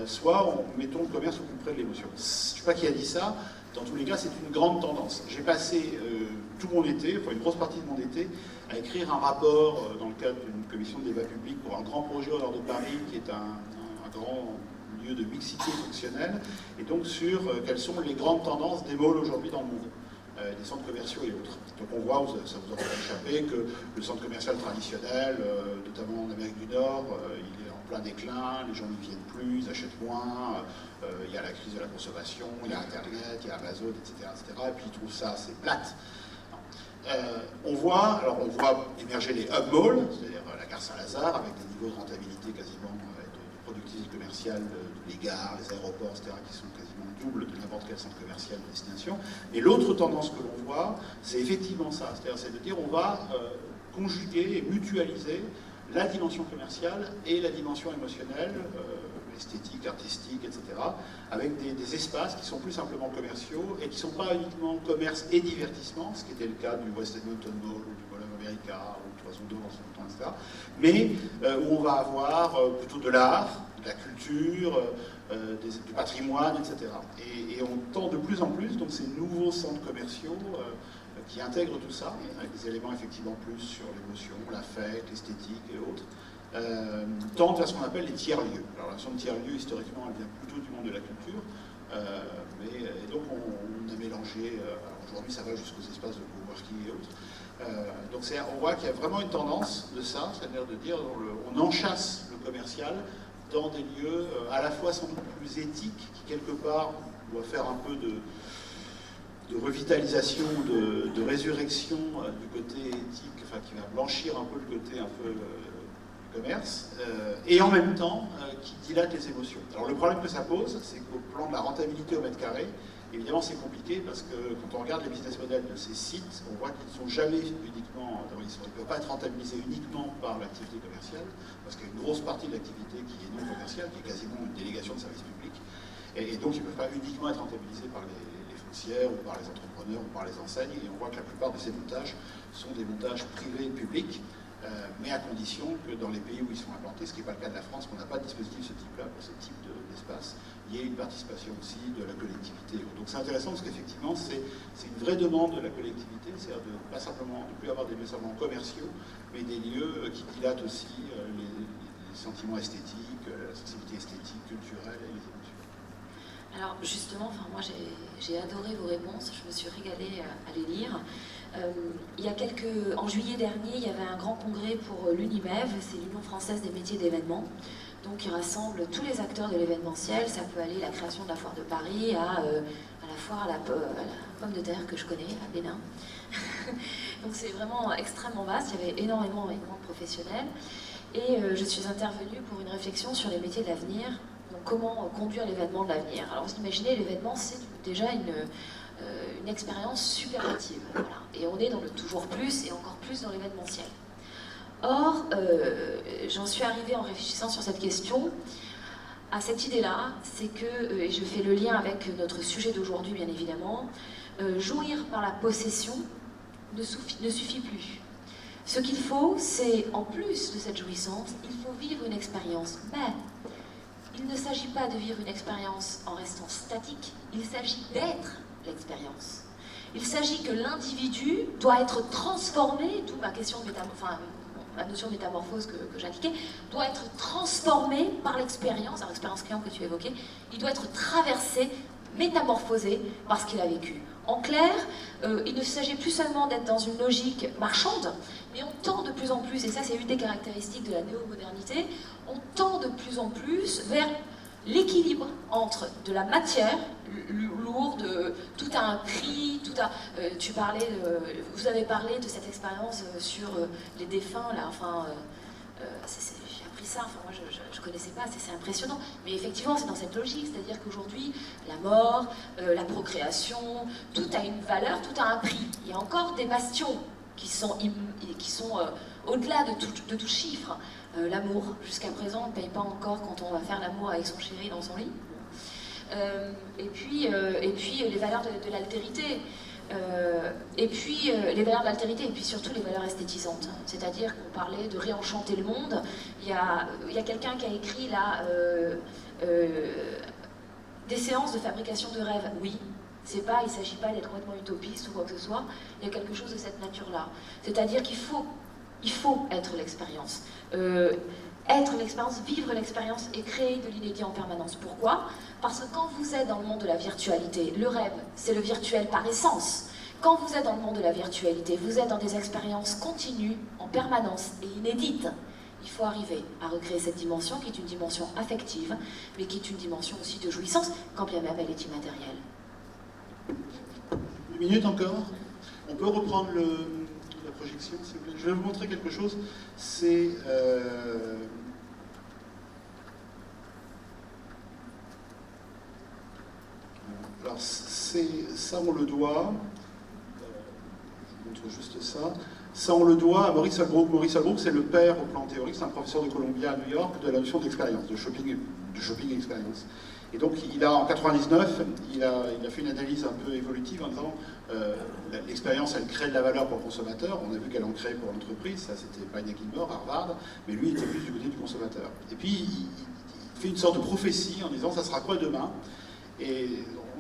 soit mettons le commerce au plus près de l'émotion. Je ne sais pas qui a dit ça, dans tous les cas c'est une grande tendance. J'ai passé tout mon été, enfin une grosse partie de mon été, à écrire un rapport dans le cadre d'une commission de débat public pour un grand projet au nord de Paris, qui est un grand lieu de mixité fonctionnelle, et donc sur quelles sont les grandes tendances des malls aujourd'hui dans le monde, des centres commerciaux et autres. Donc on voit, ça vous aura échappé, que le centre commercial traditionnel, notamment en Amérique du Nord, il est en plein déclin, les gens n'y viennent plus, ils achètent moins, il y a la crise de la consommation, il y a Internet, il y a Amazon, etc. Et puis ils trouvent ça assez plate. On voit émerger les hub malls, c'est-à-dire la gare Saint-Lazare, avec des niveaux de rentabilité quasiment, de productivité commerciale, les gares, les aéroports, etc., qui sont quasiment doubles de n'importe quel centre commercial de destination. Et l'autre tendance que l'on voit, c'est effectivement ça, c'est de dire on va conjuguer et mutualiser la dimension commerciale et la dimension émotionnelle, esthétique, artistique, etc., avec des espaces qui sont plus simplement commerciaux et qui ne sont pas uniquement commerce et divertissement, ce qui était le cas du West Edmonton Mall ou du Mall of America ou du Toison d'Or en son temps, etc., mais où on va avoir plutôt de l'art, de la culture, du patrimoine, etc. Et on tend de plus en plus, donc ces nouveaux centres commerciaux qui intègrent tout ça, avec des éléments effectivement plus sur l'émotion, l'affect, l'esthétique et autres, tendent vers ce qu'on appelle les tiers-lieux. Alors la notion de tiers-lieux, historiquement, elle vient plutôt du monde de la culture, et donc on a mélangé, aujourd'hui ça va jusqu'aux espaces de coworking et autres. Donc on voit qu'il y a vraiment une tendance de ça, c'est-à-dire de dire on enchasse le commercial dans des lieux à la fois sans doute plus éthiques, qui quelque part doivent faire un peu de revitalisation, de résurrection du côté éthique, enfin qui va blanchir un peu le côté un peu commerce, et en même temps qui dilate les émotions. Alors le problème que ça pose, c'est qu'au plan de la rentabilité au mètre carré, évidemment c'est compliqué parce que quand on regarde les business models de ces sites, on voit qu'ils ne sont jamais uniquement, ils ne peuvent pas être rentabilisés uniquement par l'activité commerciale, parce qu'il y a une grosse partie de l'activité qui est non commerciale, qui est quasiment une délégation de service public, et donc ils ne peuvent pas uniquement être rentabilisés par les foncières ou par les entrepreneurs ou par les enseignes, et on voit que la plupart de ces montages sont des montages privés et publics, mais à condition que dans les pays où ils sont implantés, ce qui n'est pas le cas de la France, qu'on n'a pas de dispositif de ce type-là pour ce type d'espace, il y ait une participation aussi de la collectivité. Donc c'est intéressant parce qu'effectivement, c'est une vraie demande de la collectivité, c'est-à-dire de pas simplement, de plus avoir des médias commerciaux, mais des lieux qui dilatent aussi les sentiments esthétiques, la sensibilité esthétique, culturelle et les émotions. Alors justement, moi j'ai adoré vos réponses, je me suis régalée à les lire. En juillet dernier, il y avait un grand congrès pour l'UNIMEV, c'est l'Union française des métiers d'événements, donc qui rassemble tous les acteurs de l'événementiel. Ça peut aller la création de la foire de Paris à la foire à la pomme de terre que je connais, à Bénin. Donc c'est vraiment extrêmement vaste, il y avait énormément de professionnels. Et je suis intervenue pour une réflexion sur les métiers de l'avenir, donc comment conduire l'événement de l'avenir. Alors vous imaginez, l'événement c'est déjà une expérience superlative. Voilà. Et on est dans le toujours plus et encore plus dans l'événementiel. Or, j'en suis arrivée en réfléchissant sur cette question à cette idée-là, c'est que, et je fais le lien avec notre sujet d'aujourd'hui bien évidemment, jouir par la possession ne suffit plus. Ce qu'il faut, c'est, en plus de cette jouissance, il faut vivre une expérience. Mais il ne s'agit pas de vivre une expérience en restant statique, il s'agit d'être l'expérience. Il s'agit que l'individu doit être transformé, d'où ma question de la notion de métamorphose que j'indiquais, doit être transformé par l'expérience, alors l'expérience client que tu évoquais, il doit être traversé, métamorphosé par ce qu'il a vécu. En clair, il ne s'agit plus seulement d'être dans une logique marchande, mais on tend de plus en plus, et ça c'est une des caractéristiques de la néo-modernité, on tend de plus en plus vers l'équilibre entre de la matière lourde, tout a un prix, vous avez parlé de cette expérience sur les défunts, là, enfin, j'ai appris ça, enfin moi je connaissais pas, c'est impressionnant, mais effectivement c'est dans cette logique, c'est-à-dire qu'aujourd'hui, la mort, la procréation, tout a une valeur, tout a un prix. Il y a encore des bastions qui sont au-delà de tout chiffre. L'amour, jusqu'à présent, on ne paye pas encore quand on va faire l'amour avec son chéri dans son lit. Et puis les valeurs de l'altérité. Les valeurs de l'altérité, et puis surtout les valeurs esthétisantes. C'est-à-dire qu'on parlait de réenchanter le monde. Il y a quelqu'un qui a écrit là des séances de fabrication de rêves. Oui, il ne s'agit pas d'être complètement utopiste ou quoi que ce soit. Il y a quelque chose de cette nature-là. C'est-à-dire qu'il faut être l'expérience. Être l'expérience, vivre l'expérience et créer de l'inédit en permanence. Pourquoi? Parce que quand vous êtes dans le monde de la virtualité, le rêve, c'est le virtuel par essence. Quand vous êtes dans le monde de la virtualité, vous êtes dans des expériences continues, en permanence et inédites. Il faut arriver à recréer cette dimension qui est une dimension affective, mais qui est une dimension aussi de jouissance, quand bien même elle est immatérielle. 1 minute encore. On peut reprendre la projection, s'il vous plaît. Je vais vous montrer quelque chose. C'est... Alors, ça, on le doit... je vous montre juste ça. Ça, on le doit à Maurice Holbrook. Maurice Holbrook, c'est le père au plan théorique, c'est un professeur de Columbia à New York, de la notion d'expérience, de shopping experience. Et donc, en 99, il a fait une analyse un peu évolutive en disant l'expérience, elle crée de la valeur pour le consommateur. On a vu qu'elle en crée pour l'entreprise, ça c'était Payne Gilmore, Harvard, mais lui, il était plus du côté du consommateur. Et puis, il fait une sorte de prophétie en disant ça sera quoi demain? Et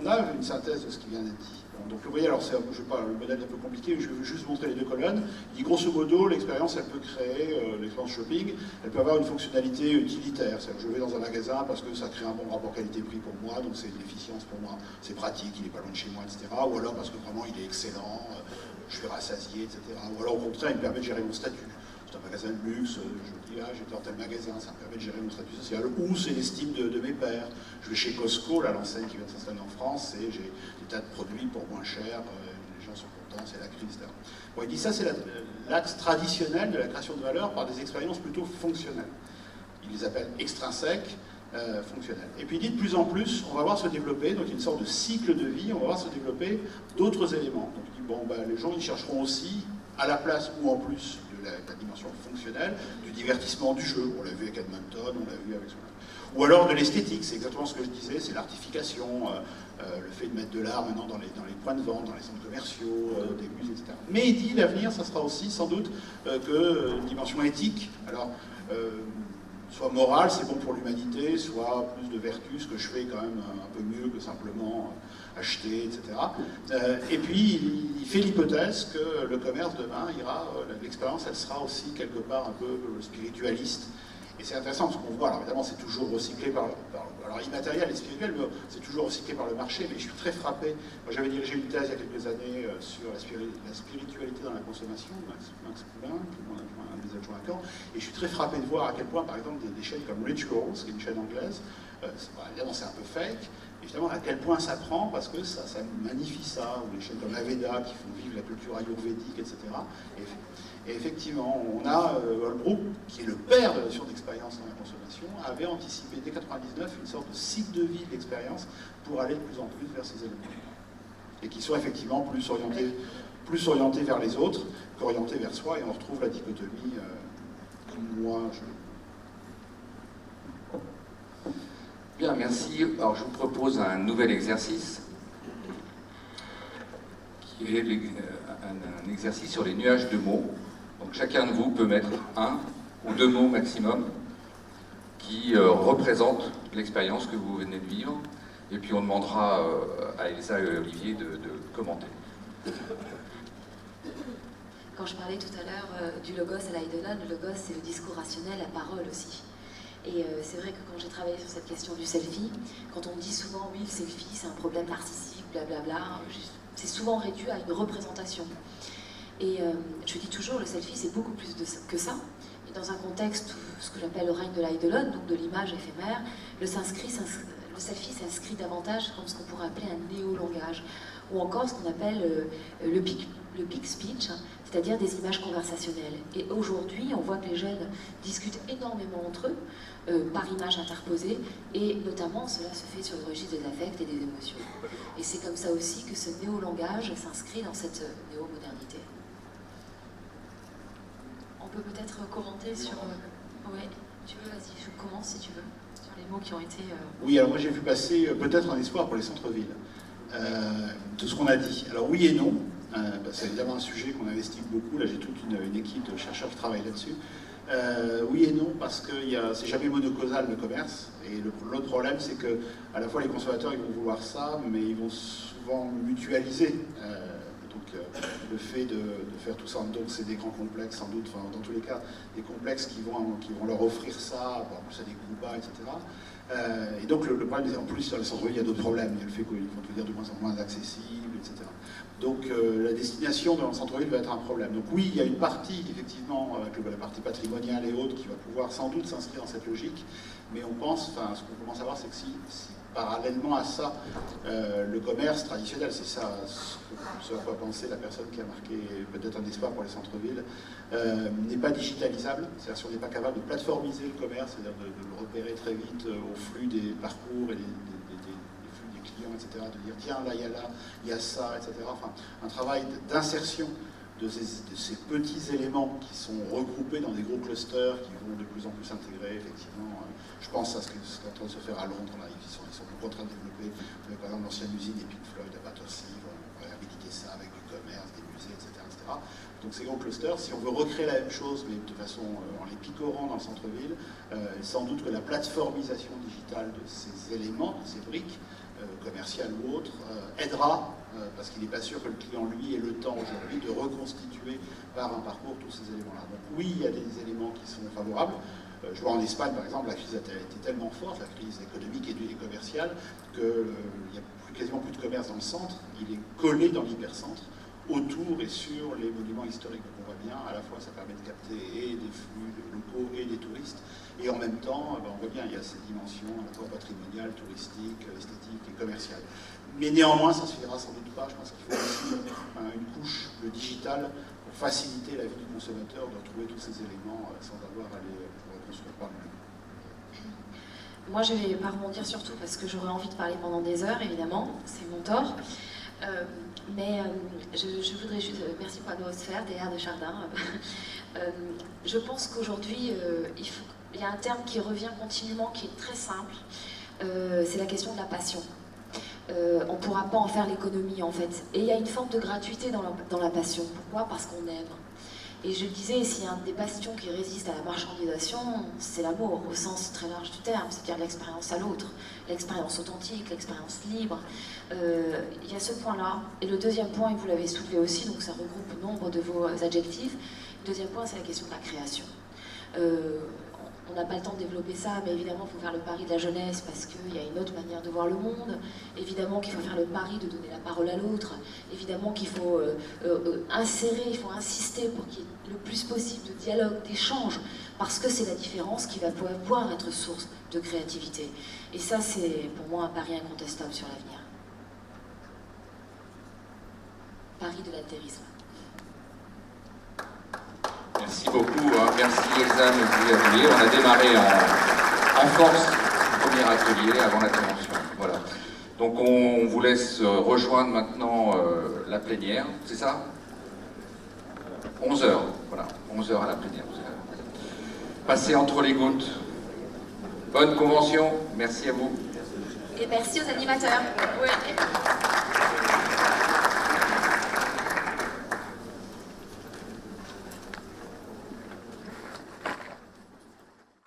on a une synthèse de ce qui vient d'être dit. Bon, donc vous voyez, alors je ne sais pas, le modèle est un peu compliqué, je vais juste montrer les 2 colonnes. Il dit grosso modo, l'expérience, elle peut créer, l'expérience shopping, elle peut avoir une fonctionnalité utilitaire. C'est-à-dire que je vais dans un magasin parce que ça crée un bon rapport qualité-prix pour moi, donc c'est une efficience pour moi, c'est pratique, il n'est pas loin de chez moi, etc. Ou alors parce que vraiment il est excellent, je suis rassasié, etc. Ou alors au contraire, il me permet de gérer mon statut. C'est un magasin de luxe, je dis, j'étais dans tel magasin, ça me permet de gérer mon statut social, ou c'est l'estime de mes pairs. Je vais chez Costco, là, l'enseigne qui vient de s'installer en France, et j'ai des tas de produits pour moins cher, les gens sont contents, c'est la crise, etc. Bon, il dit ça, c'est l'axe traditionnel de la création de valeur par des expériences plutôt fonctionnelles. Il les appelle extrinsèques, fonctionnelles. Et puis il dit de plus en plus, on va voir se développer, donc une sorte de cycle de vie, on va voir se développer d'autres éléments. Donc il dit, bon, les gens, ils chercheront aussi, à la place ou en plus de la dimension fonctionnelle, du divertissement du jeu. On l'a vu avec Edmonton, on l'a vu avec... Ou alors de l'esthétique, c'est exactement ce que je disais, c'est l'artification, le fait de mettre de l'art maintenant dans les points de vente, dans les centres commerciaux, des musées, etc. Mais il dit, l'avenir, ça sera aussi sans doute une dimension éthique. Alors, soit morale, c'est bon pour l'humanité, soit plus de vertu, ce que je fais quand même un peu mieux que simplement acheter, etc. Et puis, il fait l'hypothèse que le commerce demain l'expérience, elle sera aussi quelque part un peu spiritualiste. Et c'est intéressant parce qu'on voit, alors évidemment c'est toujours recyclé alors immatériel et spirituel, mais c'est toujours recyclé par le marché, mais je suis très frappé. Moi j'avais dirigé une thèse il y a quelques années sur la spiritualité dans la consommation, Max Poulain, un des adjoints à Caen, et je suis très frappé de voir à quel point, par exemple, des chaînes comme Rituals, qui est une chaîne anglaise, évidemment c'est un peu fake, évidemment à quel point ça prend, parce que ça magnifie ça, ou les chaînes comme Aveda qui font vivre la culture ayurvédique, etc. Et effectivement, on a Holbrook, qui est le père de la notion d'expérience dans la consommation, avait anticipé dès 1999 une sorte de cycle de vie de l'expérience pour aller de plus en plus vers ces éléments. Et qui sont effectivement plus orientés vers les autres qu'orientés vers soi, et on retrouve la dichotomie moi, Bien, merci. Alors je vous propose un nouvel exercice, qui est un exercice sur les nuages de mots. Donc chacun de vous peut mettre 1 ou 2 mots maximum qui représentent l'expérience que vous venez de vivre. Et puis on demandera à Elsa et Olivier de commenter. Quand je parlais tout à l'heure du logos à l'Eidolon, le logos c'est le discours rationnel, la parole aussi. Et c'est vrai que quand j'ai travaillé sur cette question du selfie, quand on me dit souvent oui le selfie c'est un problème narcissique, blablabla, c'est souvent réduit à une représentation. Et je dis toujours, le selfie c'est beaucoup plus que ça. Et dans un contexte, ce que j'appelle le règne de l'eidolon, donc de l'image éphémère, le selfie s'inscrit davantage comme ce qu'on pourrait appeler un néo-langage, ou encore ce qu'on appelle le big speech, c'est-à-dire des images conversationnelles. Et aujourd'hui, on voit que les jeunes discutent énormément entre eux, par images interposées, et notamment cela se fait sur le registre des affects et des émotions. Et c'est comme ça aussi que ce néo-langage s'inscrit dans cette néo-modernité. On peut peut-être commenter sur... Ouais, tu veux, vas-y, je commence si tu veux, sur les mots qui ont été... Oui, alors moi j'ai vu passer peut-être un espoir pour les centres-villes. Tout ce qu'on a dit. Alors oui et non. C'est évidemment un sujet qu'on investigue beaucoup. Là, j'ai toute une équipe de chercheurs qui travaillent là-dessus. Oui et non, parce que c'est jamais monocausal le commerce. Et l'autre problème, c'est que à la fois les consommateurs ils vont vouloir ça, mais ils vont souvent mutualiser. Le fait de faire tout ça, donc c'est des grands complexes sans doute, enfin, dans tous les cas, des complexes qui vont leur offrir ça, en plus à des coûts bas, etc. Et donc le problème, en plus sur les centres-villes, il y a d'autres problèmes. Il y a le fait qu'ils vont devenir de moins en moins accessibles, etc. Donc la destination dans le centre-ville va être un problème. Donc oui, il y a une partie, effectivement, avec la partie patrimoniale et autres, qui va pouvoir sans doute s'inscrire dans cette logique, mais on pense, enfin ce qu'on commence à voir, c'est que si parallèlement à ça, le commerce traditionnel, c'est ça ce à quoi pensait la personne qui a marqué peut-être un espoir pour les centres-villes, n'est pas digitalisable. C'est-à-dire si on n'est pas capable de plateformiser le commerce, c'est-à-dire de le repérer très vite au flux des parcours et des flux des clients, etc., de dire tiens, là, il y a ça, etc. Enfin, un travail d'insertion de ces petits éléments qui sont regroupés dans des gros clusters qui vont de plus en plus s'intégrer, effectivement. Je pense à ce qui est en train de se faire à Londres, là, ils sont beaucoup en train de développer, par exemple, l'ancienne usine des Pink Floyd à Battersea, on va réhabiliter ça avec du commerce, des musées, etc., etc. Donc ces gros clusters, si on veut recréer la même chose, mais de façon en les picorant dans le centre-ville, sans doute que la plateformisation digitale de ces éléments, de ces briques, commerciales ou autres, aidera, parce qu'il n'est pas sûr que le client, lui, ait le temps aujourd'hui de reconstituer par un parcours tous ces éléments-là. Donc oui, il y a des éléments qui sont favorables. Je vois en Espagne, par exemple, la crise a été tellement forte, la crise économique et commerciale, qu'il n'y a quasiment plus de commerce dans le centre, il est collé dans l'hypercentre, autour et sur les monuments historiques. Donc on voit bien, à la fois ça permet de capter et des flux locaux et des touristes, et en même temps, on voit bien, il y a cette dimension à la fois patrimoniale, touristique, esthétique et commerciale. Mais néanmoins, ça ne suffira sans doute pas, je pense qu'il faut aussi une couche, le digital, pour faciliter la vie du consommateur, de retrouver tous ces éléments sans avoir à les reconstruire par lui-même. Moi, je ne vais pas rebondir surtout parce que j'aurais envie de parler pendant des heures, évidemment, c'est mon tort. Je voudrais juste, merci pour la noosphère, des airs de Chardin. Je pense qu'aujourd'hui, il y a un terme qui revient continuellement, qui est très simple, c'est la question de la passion. On ne pourra pas en faire l'économie, en fait. Et il y a une forme de gratuité dans la passion. Pourquoi ? Parce qu'on aime. Et je disais, s'il y a une des passions qui résiste à la marchandisation, c'est l'amour, au sens très large du terme, c'est-à-dire l'expérience à l'autre, l'expérience authentique, l'expérience libre. Il y a ce point-là. Et le deuxième point, et vous l'avez soulevé aussi, donc ça regroupe nombre de vos adjectifs, le deuxième point, c'est la question de la création. On n'a pas le temps de développer ça, mais évidemment, il faut faire le pari de la jeunesse parce qu'il y a une autre manière de voir le monde. Évidemment qu'il faut faire le pari de donner la parole à l'autre. Évidemment qu'il faut insérer, il faut insister pour qu'il y ait le plus possible de dialogue, d'échange, parce que c'est la différence qui va pouvoir être source de créativité. Et ça, c'est pour moi un pari incontestable sur l'avenir. Pari de l'altérisme. Merci beaucoup, merci Elsa, merci atelier. On a démarré en force le premier atelier avant l'intervention. Voilà. Donc on vous laisse rejoindre maintenant la plénière, c'est ça ? 11h, voilà, 11h à la plénière. Passez entre les gouttes. Bonne convention, merci à vous. Et merci aux animateurs. Ouais.